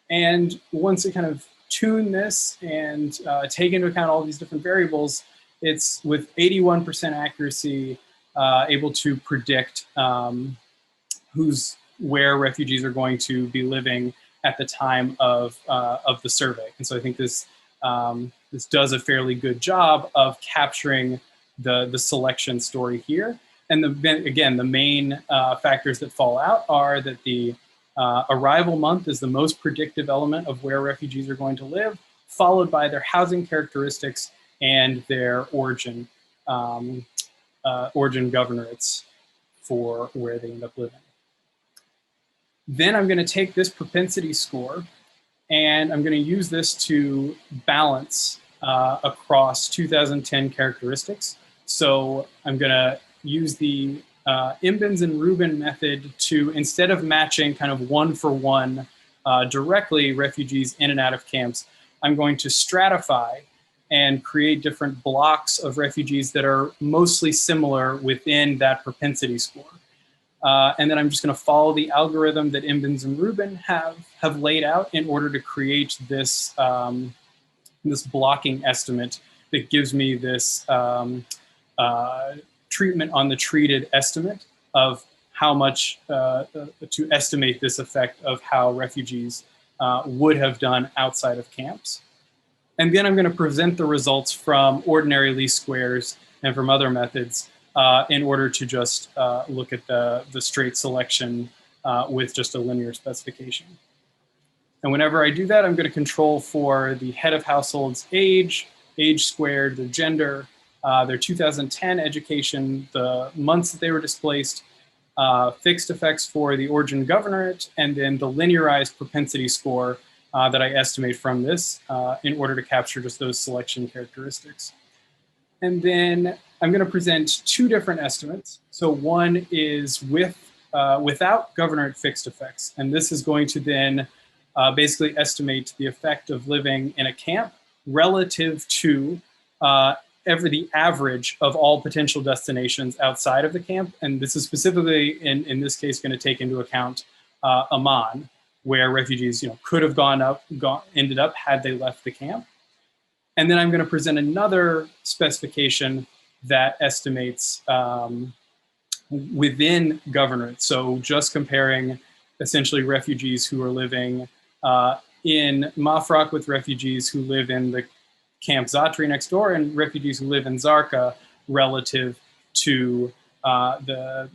And once you kind of tune this and take into account all these different variables, it's with 81% accuracy able to predict where refugees are going to be living at the time of the survey. And so I think this this does a fairly good job of capturing the selection story here. And again, the main factors that fall out are that the arrival month is the most predictive element of where refugees are going to live, followed by their housing characteristics and their origin governorates for where they end up living. Then I'm going to take this propensity score and I'm going to use this to balance across 2010 characteristics. So I'm going to use the Imbens and Rubin method to, instead of matching kind of one-for-one directly refugees in and out of camps, I'm going to stratify and create different blocks of refugees that are mostly similar within that propensity score. And then I'm just going to follow the algorithm that Imbens and Rubin have laid out in order to create this, this blocking estimate that gives me this treatment on the treated estimate of how much to estimate this effect of how refugees would have done outside of camps. And then I'm going to present the results from ordinary least squares and from other methods in order to just look at the straight selection with just a linear specification. And whenever I do that, I'm going to control for the head of household's age squared, their gender, their 2010 education, the months that they were displaced, fixed effects for the origin governorate, and then the linearized propensity score that I estimate from this in order to capture just those selection characteristics. And then I'm going to present two different estimates. So one is without governorate fixed effects. And this is going to then basically estimate the effect of living in a camp relative to the average of all potential destinations outside of the camp. And this is specifically, in this case, going to take into account Amman, where refugees could have ended up had they left the camp. And then I'm going to present another specification that estimates within governorate. So just comparing essentially refugees who are living in Mafraq with refugees who live in the Camp Zatri next door and refugees who live in Zarqa relative to the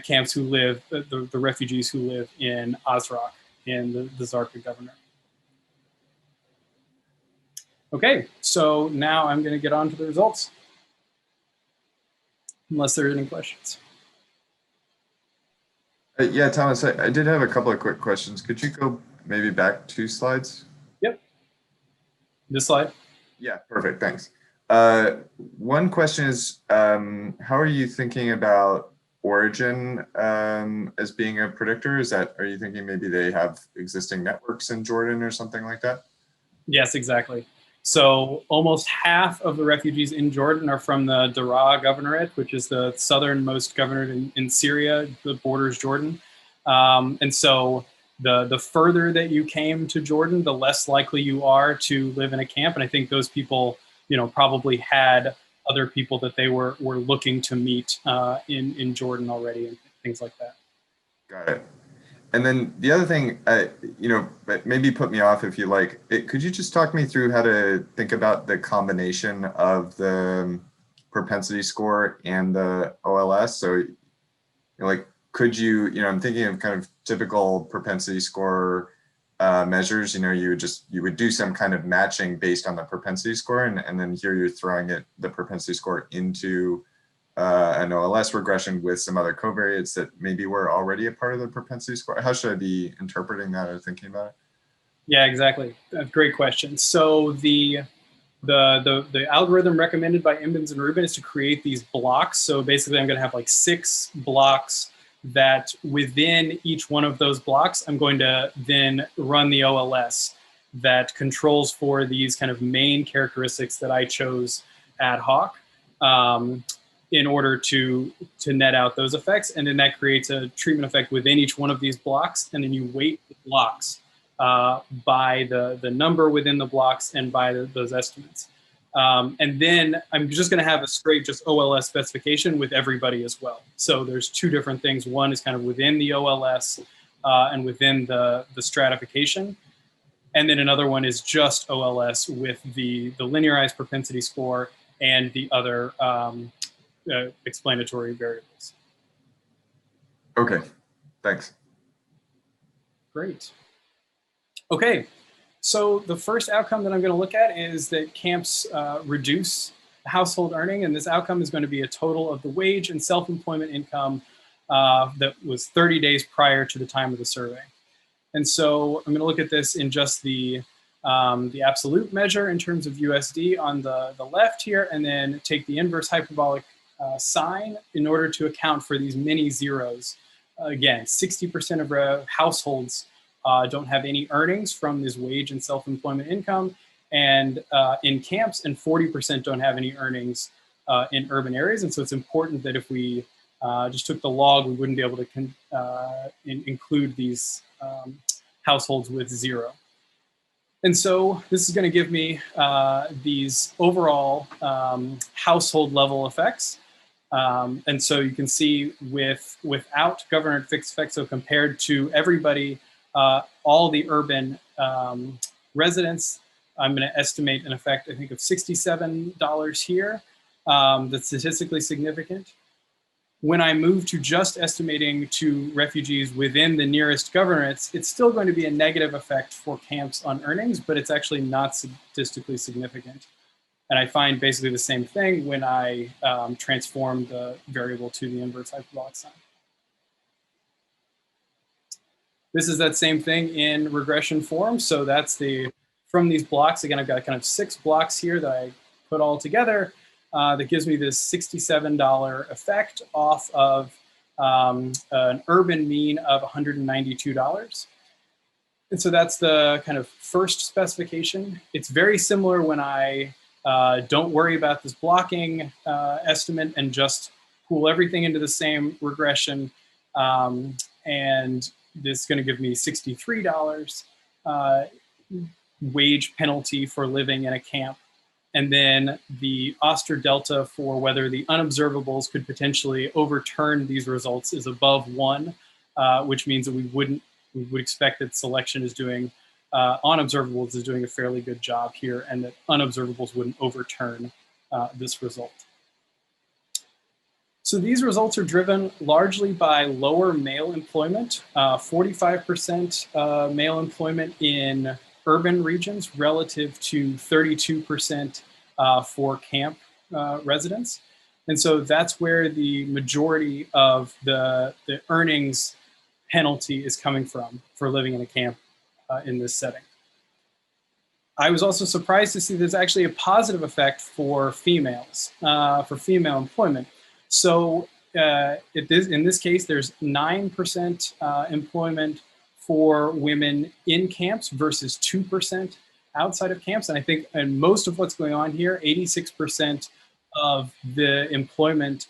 camps who live, the refugees who live in Azraq in the Zarqa governorate. Okay, so now I'm going to get on to the results, unless there are any questions. Yeah, Thomas, I did have a couple of quick questions. Could you go maybe back 2 slides? Yep. This slide? Yeah, perfect, thanks. One question is, how are you thinking about origin as being a predictor? Are you thinking maybe they have existing networks in Jordan or something like that? Yes, exactly. So almost half of the refugees in Jordan are from the Daraa governorate, which is the southernmost governorate in Syria, that borders Jordan. And so the further that you came to Jordan, the less likely you are to live in a camp. And I think those people, probably had other people that they were looking to meet in Jordan already and things like that. Got it. And then the other thing, but maybe put me off if you like, could you just talk me through how to think about the combination of the propensity score and the OLS? So, could you, I'm thinking of kind of typical propensity score measures, you would do some kind of matching based on the propensity score. And then here you're throwing the propensity score into an OLS regression with some other covariates that maybe were already a part of the propensity score. How should I be interpreting that or thinking about it? Yeah, exactly. Great question. So the algorithm recommended by Imbens and Rubin is to create these blocks. So basically I'm going to have like 6 blocks that within each one of those blocks, I'm going to then run the OLS that controls for these kind of main characteristics that I chose ad hoc. in order to net out those effects. And then that creates a treatment effect within each one of these blocks. And then you weight the blocks by the number within the blocks and by those estimates. And then I'm just going to have a straight just OLS specification with everybody as well. So there's two different things. One is kind of within the OLS and within the stratification. And then another one is just OLS with the linearized propensity score and the other explanatory variables. Okay, thanks. Great. Okay, so the first outcome that I'm going to look at is that camps reduce household earning, and this outcome is going to be a total of the wage and self-employment income that was 30 days prior to the time of the survey. And so I'm going to look at this in just the absolute measure in terms of USD on the left here, and then take the inverse hyperbolic sign in order to account for these mini zeros. Again, 60% of households don't have any earnings from this wage and self-employment income, and in camps, and 40% don't have any earnings in urban areas. And so it's important that if we just took the log, we wouldn't be able to include these households with zero. And so this is going to give me these overall household level effects. And so you can see without governor fixed effects, so compared to everybody, all the urban residents, I'm going to estimate an effect, I think, of $67 here. That's statistically significant. When I move to just estimating to refugees within the nearest governorates, it's still going to be a negative effect for camps on earnings, but it's actually not statistically significant. And I find basically the same thing when I transform the variable to the inverse hyperbolic sign. This is that same thing in regression form. So that's from these blocks, again, I've got kind of 6 blocks here that I put all together. That gives me this $67 effect off of an urban mean of $192. And so that's the kind of first specification. It's very similar when I don't worry about this blocking estimate and just pool everything into the same regression. And this is going to give me $63 wage penalty for living in a camp. And then the Oster delta for whether the unobservables could potentially overturn these results is above 1, which means that we would expect that selection is doing, on observables is doing a fairly good job here, and that unobservables wouldn't overturn this result. So these results are driven largely by lower male employment, 45% male employment in urban regions relative to 32% for camp residents. And so that's where the majority of the earnings penalty is coming from for living in a camp in this setting. I was also surprised to see there's actually a positive effect for females, for female employment. So in this case, there's 9% employment for women in camps versus 2% outside of camps. And I think and most of what's going on here, 86% of the employment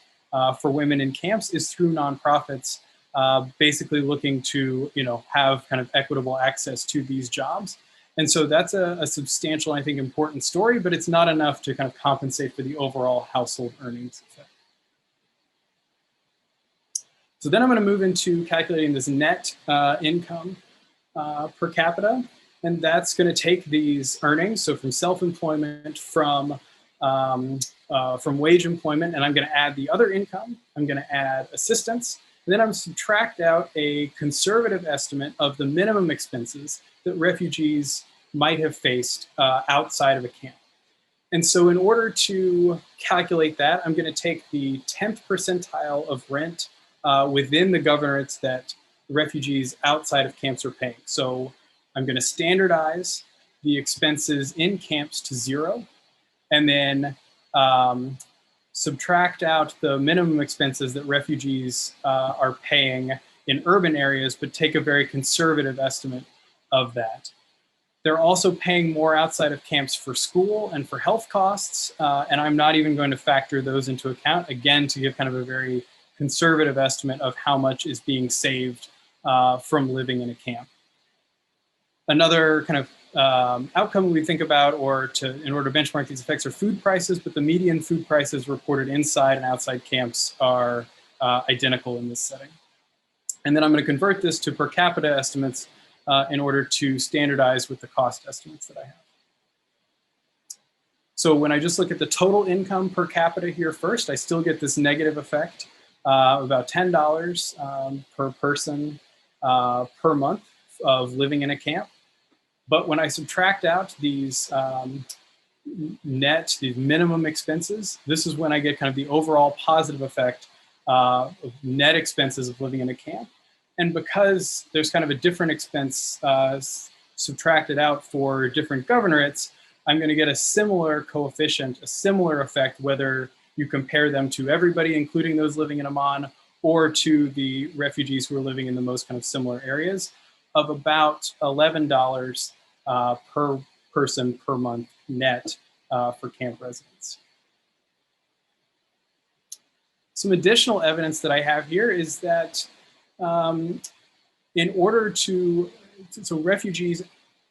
for women in camps is through nonprofits, basically looking to have kind of equitable access to these jobs. And so that's a substantial, I think, important story, but it's not enough to kind of compensate for the overall household earnings effect. So then I'm going to move into calculating this net income per capita. And that's going to take these earnings, so from self-employment, from wage employment, and I'm going to add the other income. I'm going to add assistance. And then I'm going to subtract out a conservative estimate of the minimum expenses that refugees might have faced outside of a camp. And so in order to calculate that, I'm going to take the 10th percentile of rent within the governorates that refugees outside of camps are paying. So I'm going to standardize the expenses in camps to 0, and then subtract out the minimum expenses that refugees are paying in urban areas, but take a very conservative estimate of that. They're also paying more outside of camps for school and for health costs, and I'm not even going to factor those into account, again, to give kind of a very conservative estimate of how much is being saved from living in a camp. Another kind of outcome we think about, in order to benchmark these effects, are food prices, but the median food prices reported inside and outside camps are identical in this setting. And then I'm going to convert this to per capita estimates in order to standardize with the cost estimates that I have. So when I just look at the total income per capita here first, I still get this negative effect, about $10 per person per month of living in a camp. But when I subtract out these these minimum expenses, this is when I get kind of the overall positive effect of net expenses of living in a camp. And because there's kind of a different expense subtracted out for different governorates, I'm going to get a similar coefficient, a similar effect, whether you compare them to everybody, including those living in Amman, or to the refugees who are living in the most kind of similar areas, of about $11 per person per month net for camp residents. Some additional evidence that I have here is that in order to, so refugees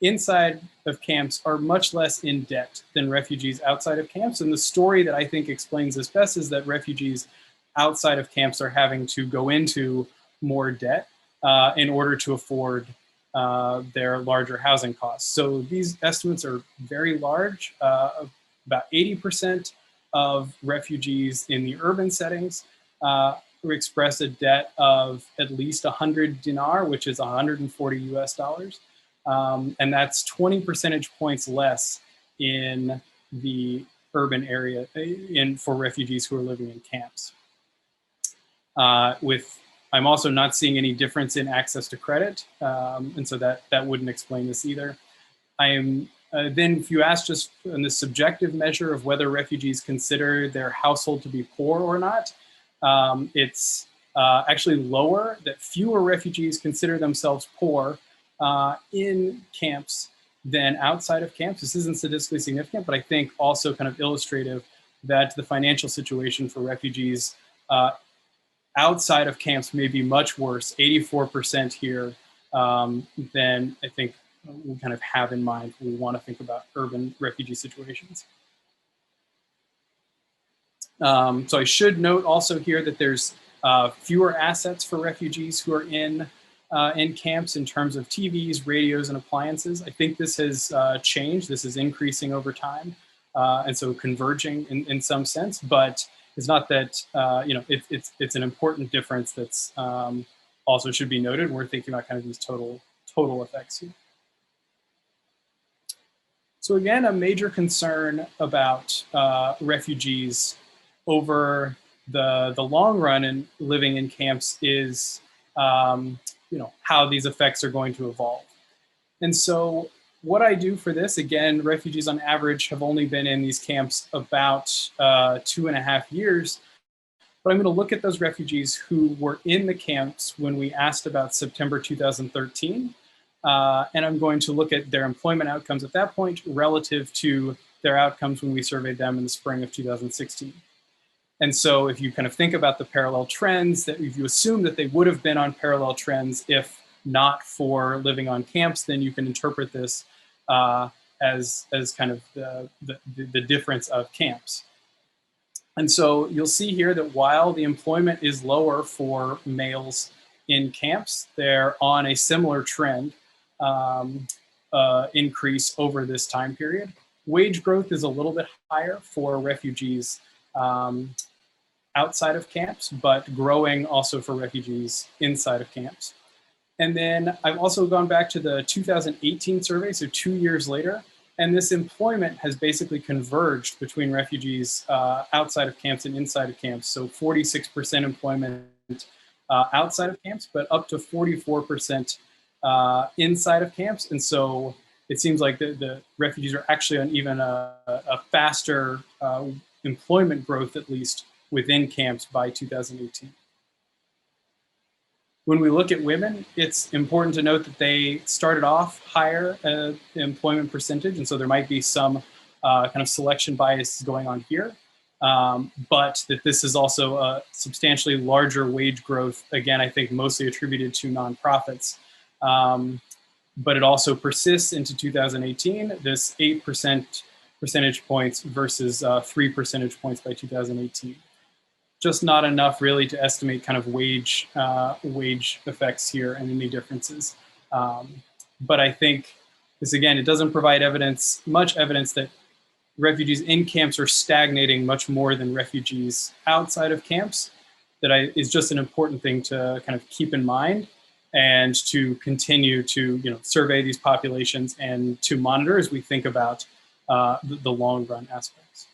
inside of camps are much less in debt than refugees outside of camps. And the story that I think explains this best is that refugees outside of camps are having to go into more debt in order to afford their larger housing costs. So these estimates are very large. About 80% of refugees in the urban settings express a debt of at least 100 dinar, which is 140 US dollars. And that's 20 percentage points less in the urban area for refugees who are living in camps. I'm also not seeing any difference in access to credit, and so that wouldn't explain this either. Then if you ask just on the subjective measure of whether refugees consider their household to be poor or not, it's actually lower, that fewer refugees consider themselves poor in camps than outside of camps. This isn't statistically significant, but I think also kind of illustrative that the financial situation for refugees outside of camps may be much worse, 84% here, than I think we kind of have in mind when we want to think about urban refugee situations. So I should note also here that there's fewer assets for refugees who are in camps in terms of TVs, radios, and appliances. I think this has changed. This is increasing over time, and so converging in some sense, but it's not that, it's an important difference that's also should be noted. We're thinking about kind of these total effects here. So again, a major concern about refugees over the long run and living in camps is, how these effects are going to evolve. And so what I do for this, again, refugees on average have only been in these camps about 2.5 years, but I'm going to look at those refugees who were in the camps when we asked about September 2013, and I'm going to look at their employment outcomes at that point relative to their outcomes when we surveyed them in the spring of 2016. And so if you kind of think about the parallel trends, that if you assume that they would have been on parallel trends if not for living on camps, then you can interpret this as kind of the difference of camps. And so you'll see here that while the employment is lower for males in camps, they're on a similar trend increase over this time period. Wage growth is a little bit higher for refugees outside of camps, but growing also for refugees inside of camps. And then I've also gone back to the 2018 survey, so 2 years later, and this employment has basically converged between refugees outside of camps and inside of camps. So 46% employment outside of camps, but up to 44% inside of camps. And so it seems like the refugees are actually on even a faster employment growth, at least within camps, by 2018. When we look at women, it's important to note that they started off higher employment percentage, and so there might be some kind of selection bias going on here. But that this is also a substantially larger wage growth, again, I think mostly attributed to nonprofits. But it also persists into 2018, this 8% percentage points versus 3 percentage points by 2018. Just not enough really to estimate kind of wage effects here and any differences. But I think this, again, it doesn't provide much evidence that refugees in camps are stagnating much more than refugees outside of camps. That is just an important thing to kind of keep in mind and to continue to survey these populations and to monitor as we think about the long run aspects.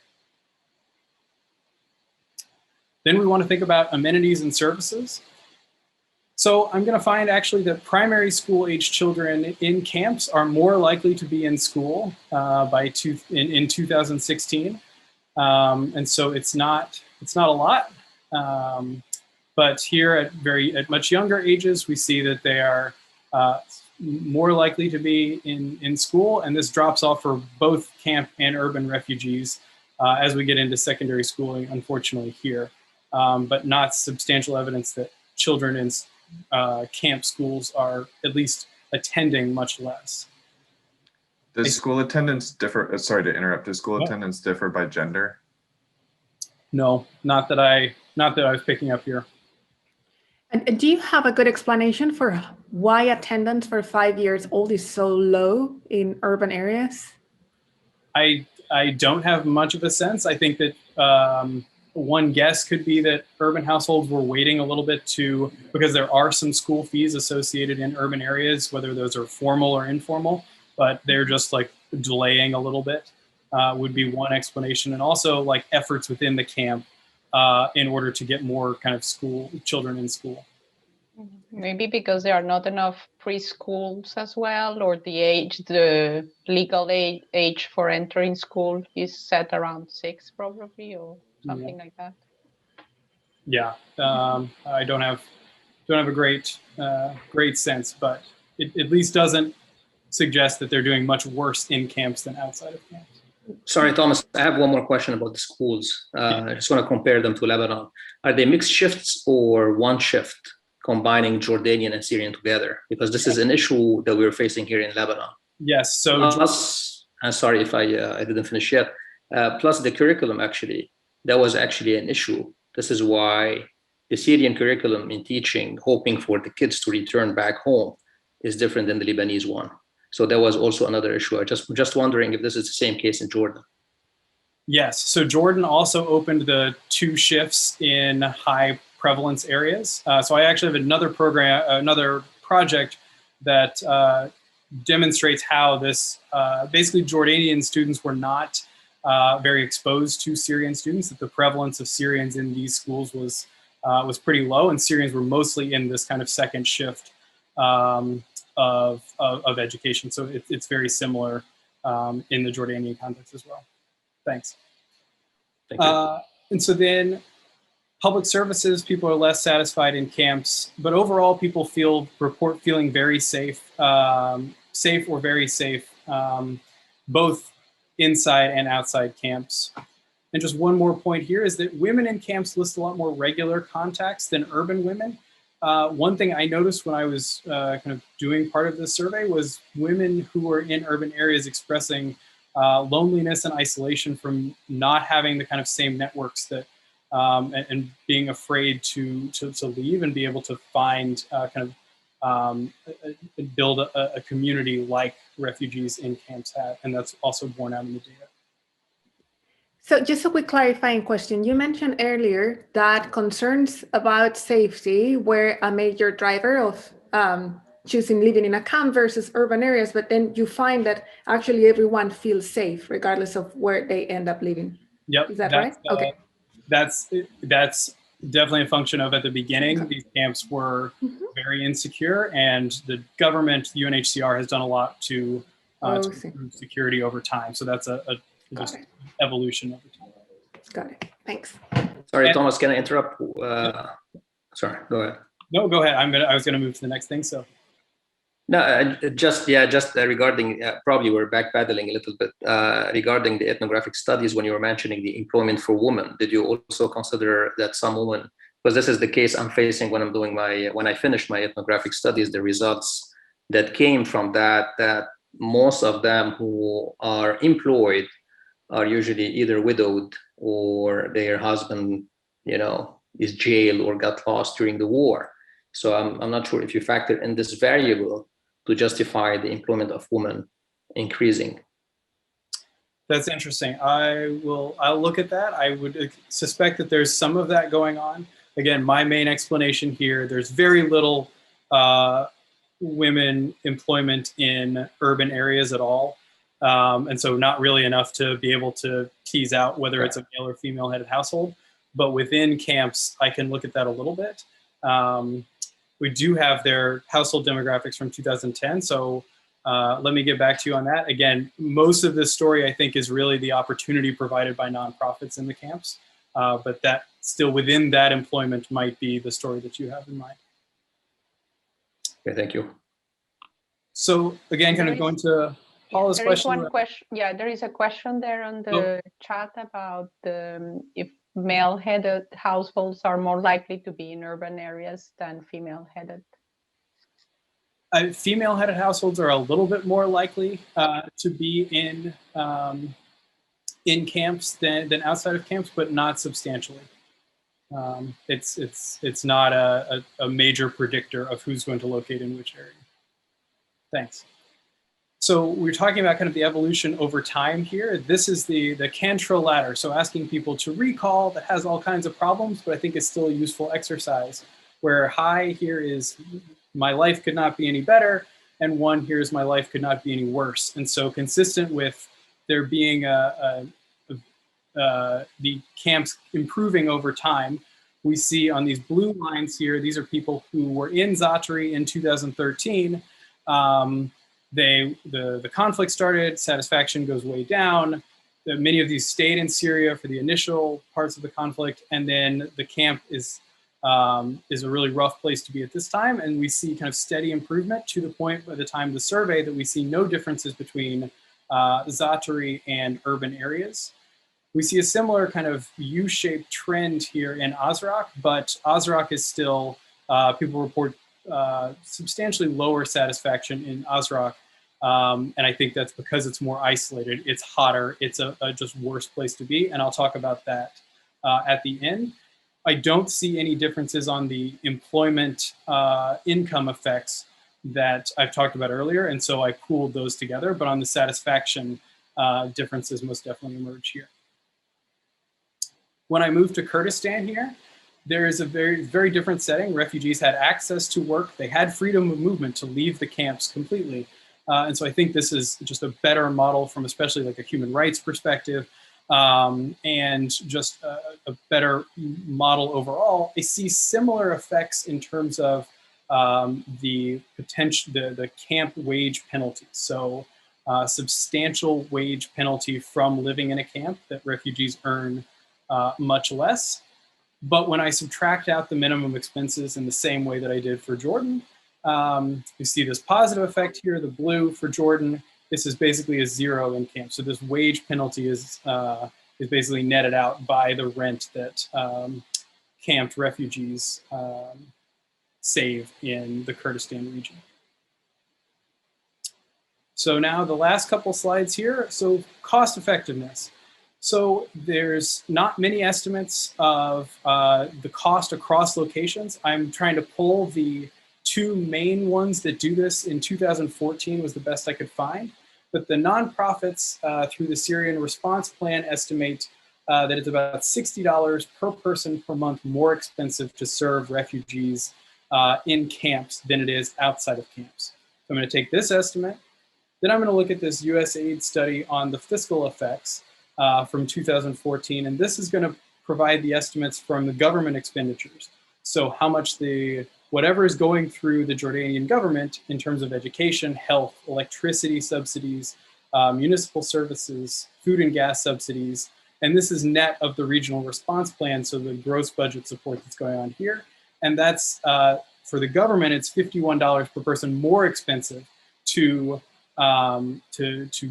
Then we want to think about amenities and services. So I'm going to find actually that primary school age children in camps are more likely to be in school in 2016. And so it's not a lot. But here at much younger ages, we see that they are more likely to be in school, and this drops off for both camp and urban refugees as we get into secondary schooling, unfortunately here. But not substantial evidence that children in camp schools are at least attending much less. Does school attendance differ? Sorry to interrupt. Does school attendance differ by gender? No, not that I was picking up here. And do you have a good explanation for why attendance for 5 years old is so low in urban areas? I don't have much of a sense. I think that one guess could be that urban households were waiting a little bit because there are some school fees associated in urban areas, whether those are formal or informal, but they're just like delaying a little bit would be one explanation. And also like efforts within the camp in order to get more kind of children in school. Maybe because there are not enough preschools as well, or the legal age for entering school is set around 6 probably, or something like that. Yeah, I don't have a great sense, but it at least doesn't suggest that they're doing much worse in camps than outside of camps. Sorry, Thomas, I have one more question about the schools. I just want to compare them to Lebanon. Are they mixed shifts or one shift combining Jordanian and Syrian together? Because this is an issue that we're facing here in Lebanon. Yes, so plus, sorry if I didn't finish yet, plus the curriculum actually, that was actually an issue. This is why the Syrian curriculum in teaching, hoping for the kids to return back home, is different than the Lebanese one. So that was also another issue. I just wondering if this is the same case in Jordan. Yes, so Jordan also opened the 2 shifts in high prevalence areas. So I actually have another project that demonstrates how this, basically Jordanian students were not very exposed to Syrian students, that the prevalence of Syrians in these schools was pretty low, and Syrians were mostly in this kind of second shift of education. So it's very similar in the Jordanian context as well. Thanks. Thank you. And so then public services, people are less satisfied in camps, but overall people report feeling very safe, safe or very safe, both inside and outside camps. And just one more point here is that women in camps list a lot more regular contacts than urban women. One thing I noticed when I was kind of doing part of this survey was women who were in urban areas expressing loneliness and isolation from not having the kind of same networks that and being afraid to leave and be able to find build a community like refugees in camps have, and that's also borne out in the data. So just a quick clarifying question. You mentioned earlier that concerns about safety were a major driver of choosing living in a camp versus urban areas, but then you find that actually everyone feels safe regardless of where they end up living. Yep. Is that right? Okay. That's definitely a function of, at the beginning, these camps were very insecure, and the government, UNHCR, has done a lot to improve security over time. So that's just evolution over time. Got it. Thanks. Sorry, Thomas, can I interrupt? Sorry, go ahead. No, go ahead. I was gonna move to the next thing. So. No, just regarding, probably we're backpedaling a little bit, regarding the ethnographic studies. When you were mentioning the employment for women, did you also consider that some women, because this is the case I'm facing when I'm doing when I finish my ethnographic studies, the results that came from that most of them who are employed are usually either widowed or their husband, is jailed or got lost during the war. So I'm not sure if you factor in this variable to justify the employment of women increasing. That's interesting. I'll look at that. I would suspect that there's some of that going on. Again, my main explanation here, there's very little women employment in urban areas at all. And so not really enough to be able to tease out whether it's a male or female headed household. But within camps, I can look at that a little bit. We do have their household demographics from 2010. So let me get back to you on that. Again, most of this story, I think, is really the opportunity provided by nonprofits in the camps. But that still within that employment might be the story that you have in mind. Okay, thank you. So again, kind of going to Paula's question. Yeah, there is a question there on the chat about if male-headed households are more likely to be in urban areas than female-headed. Female-headed households are a little bit more likely to be in camps than outside of camps, but not substantially. It's not a major predictor of who's going to locate in which area. Thanks. So we're talking about kind of the evolution over time here. This is the Cantrell ladder. So asking people to recall, that has all kinds of problems, but I think it's still a useful exercise, where high here is my life could not be any better, and 1 here is my life could not be any worse. And so consistent with there being the camps improving over time, we see on these blue lines here, these are people who were in Zaatari in 2013. The conflict started, satisfaction goes way down. Many of these stayed in Syria for the initial parts of the conflict, and then the camp is a really rough place to be at this time, and we see kind of steady improvement to the point by the time of the survey that we see no differences between Zaatari and urban areas. We see a similar kind of U-shaped trend here in Azraq, but Azraq is still, people report substantially lower satisfaction in Azraq. And I think that's because it's more isolated, it's hotter, it's a just worse place to be. And I'll talk about that at the end. I don't see any differences on the employment income effects that I've talked about earlier. And so I pooled those together, but on the satisfaction, differences most definitely emerge here. When I moved to Kurdistan here, there is a very, very different setting. Refugees had access to work. They had freedom of movement to leave the camps completely. And so I think this is just a better model from especially like a human rights perspective, and just a better model overall. I see similar effects in terms of the potential, the camp wage penalty. So substantial wage penalty from living in a camp that refugees earn much less. But when I subtract out the minimum expenses in the same way that I did for Jordan, you see this positive effect here, the blue for Jordan. This is basically a 0 in camp. So this wage penalty is basically netted out by the rent that camped refugees save in the Kurdistan region. So now the last couple slides here. So cost effectiveness. So there's not many estimates of the cost across locations. I'm trying to pull the 2 main ones that do this. In 2014 was the best I could find. But the nonprofits through the Syrian response plan estimate that it's about $60 per person per month more expensive to serve refugees in camps than it is outside of camps. So I'm going to take this estimate. Then I'm going to look at this USAID study on the fiscal effects from 2014. And this is going to provide the estimates from the government expenditures. So how much whatever is going through the Jordanian government in terms of education, health, electricity subsidies, municipal services, food and gas subsidies. And this is net of the regional response plan, so the gross budget support that's going on here. And that's for the government, it's $51 per person more expensive to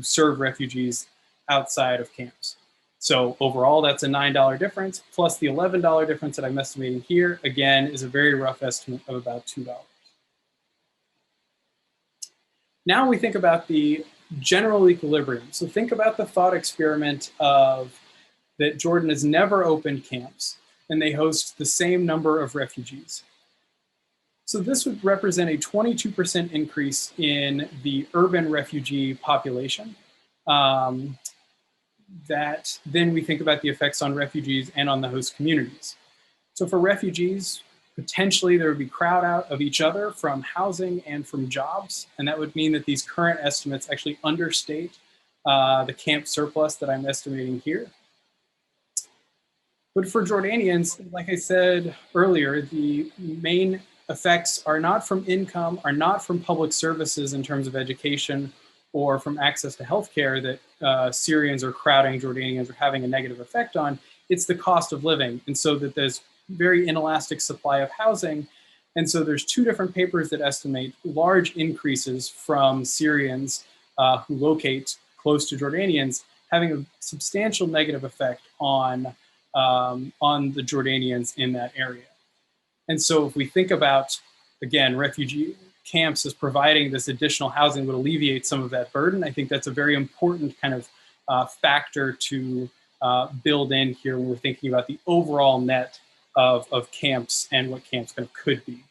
serve refugees outside of camps. So overall, that's a $9 difference, plus the $11 difference that I'm estimating here, again, is a very rough estimate of about $2. Now we think about the general equilibrium. So think about the thought experiment of that Jordan has never opened camps and they host the same number of refugees. So this would represent a 22% increase in the urban refugee population. That then we think about the effects on refugees and on the host communities. So for refugees, potentially there would be crowd out of each other from housing and from jobs. And that would mean that these current estimates actually understate the camp surplus that I'm estimating here. But for Jordanians, like I said earlier, the main effects are not from income, are not from public services in terms of education or from access to healthcare that Syrians are crowding Jordanians or having a negative effect on. It's the cost of living. And so that there's very inelastic supply of housing. And so there's two different papers that estimate large increases from Syrians who locate close to Jordanians having a substantial negative effect on the Jordanians in that area. And so if we think about, again, refugee camps as providing this additional housing would alleviate some of that burden, I think that's a very important kind of factor to build in here when we're thinking about the overall net of camps and what camps kind of could be.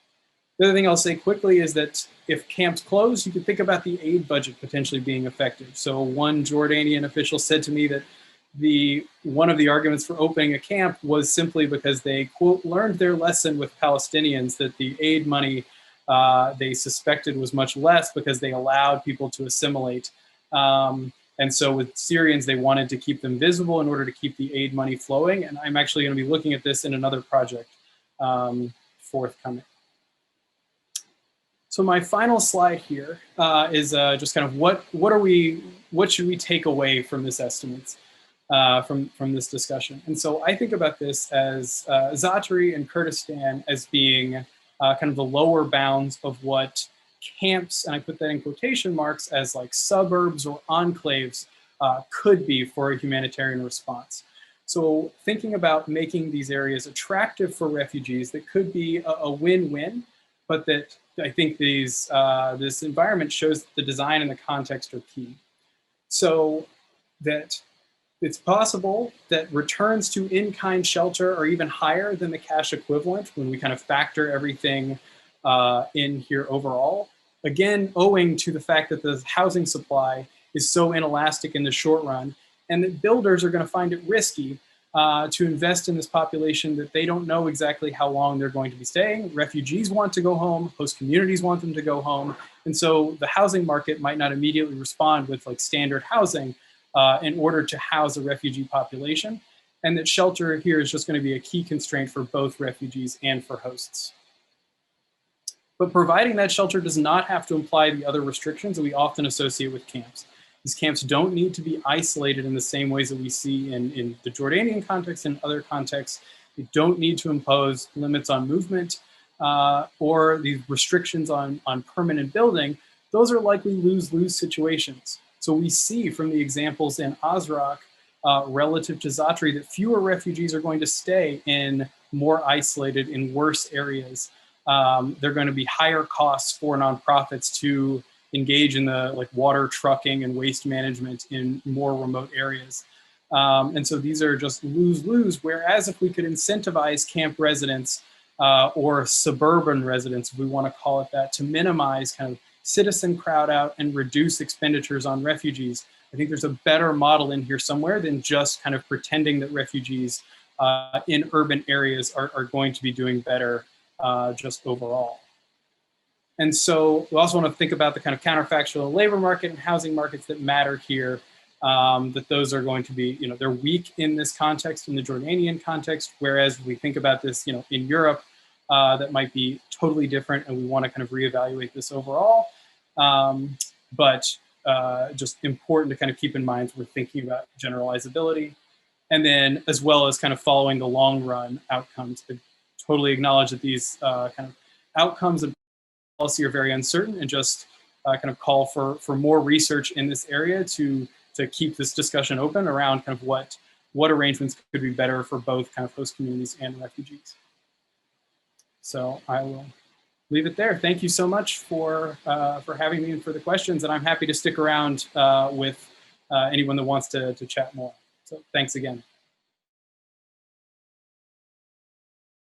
The other thing I'll say quickly is that if camps close, you can think about the aid budget potentially being affected. So one Jordanian official said to me that one of the arguments for opening a camp was simply because they, quote, learned their lesson with Palestinians that the aid money they suspected was much less because they allowed people to assimilate. And so with Syrians, they wanted to keep them visible in order to keep the aid money flowing. And I'm actually going to be looking at this in another project forthcoming. So my final slide here is just kind of what should we take away from this estimates, from this discussion? And so I think about this as Zaatari and Kurdistan as being kind of the lower bounds of what camps, and I put that in quotation marks, as like suburbs or enclaves could be for a humanitarian response. So thinking about making these areas attractive for refugees, that could be a win-win, but that I think this environment shows that the design and the context are key. So that it's possible that returns to in-kind shelter are even higher than the cash equivalent when we kind of factor everything in here overall. Again, owing to the fact that the housing supply is so inelastic in the short run, and that builders are going to find it risky to invest in this population that they don't know exactly how long they're going to be staying. Refugees want to go home, host communities want them to go home, and so the housing market might not immediately respond with like standard housing in order to house a refugee population, and that shelter here is just going to be a key constraint for both refugees and for hosts. But providing that shelter does not have to imply the other restrictions that we often associate with camps. These camps don't need to be isolated in the same ways that we see in the Jordanian context and other contexts. They don't need to impose limits on movement or these restrictions on permanent building. Those are likely lose-lose situations. So we see from the examples in Azraq relative to Zaatari that fewer refugees are going to stay in more isolated, in worse areas. They're going to be higher costs for nonprofits to engage in the like water trucking and waste management in more remote areas. And so these are just lose-lose, whereas if we could incentivize camp residents or suburban residents, if we want to call it that, to minimize kind of citizen crowd out and reduce expenditures on refugees, I think there's a better model in here somewhere than just kind of pretending that refugees in urban areas are going to be doing better just overall. And so we also want to think about the kind of counterfactual labor market and housing markets that matter here, that those are going to be, they're weak in this context, in the Jordanian context, whereas we think about this, in Europe, that might be totally different, and we want to kind of reevaluate this overall. But just important to kind of keep in mind as we're thinking about generalizability. And then as well as kind of following the long run outcomes, to totally acknowledge that these kind of outcomes of policy are very uncertain, and just kind of call for more research in this area to keep this discussion open around kind of what arrangements could be better for both kind of host communities and refugees. So I will leave it there. Thank you so much for having me and for the questions, and I'm happy to stick around with anyone that wants to chat more. So thanks again.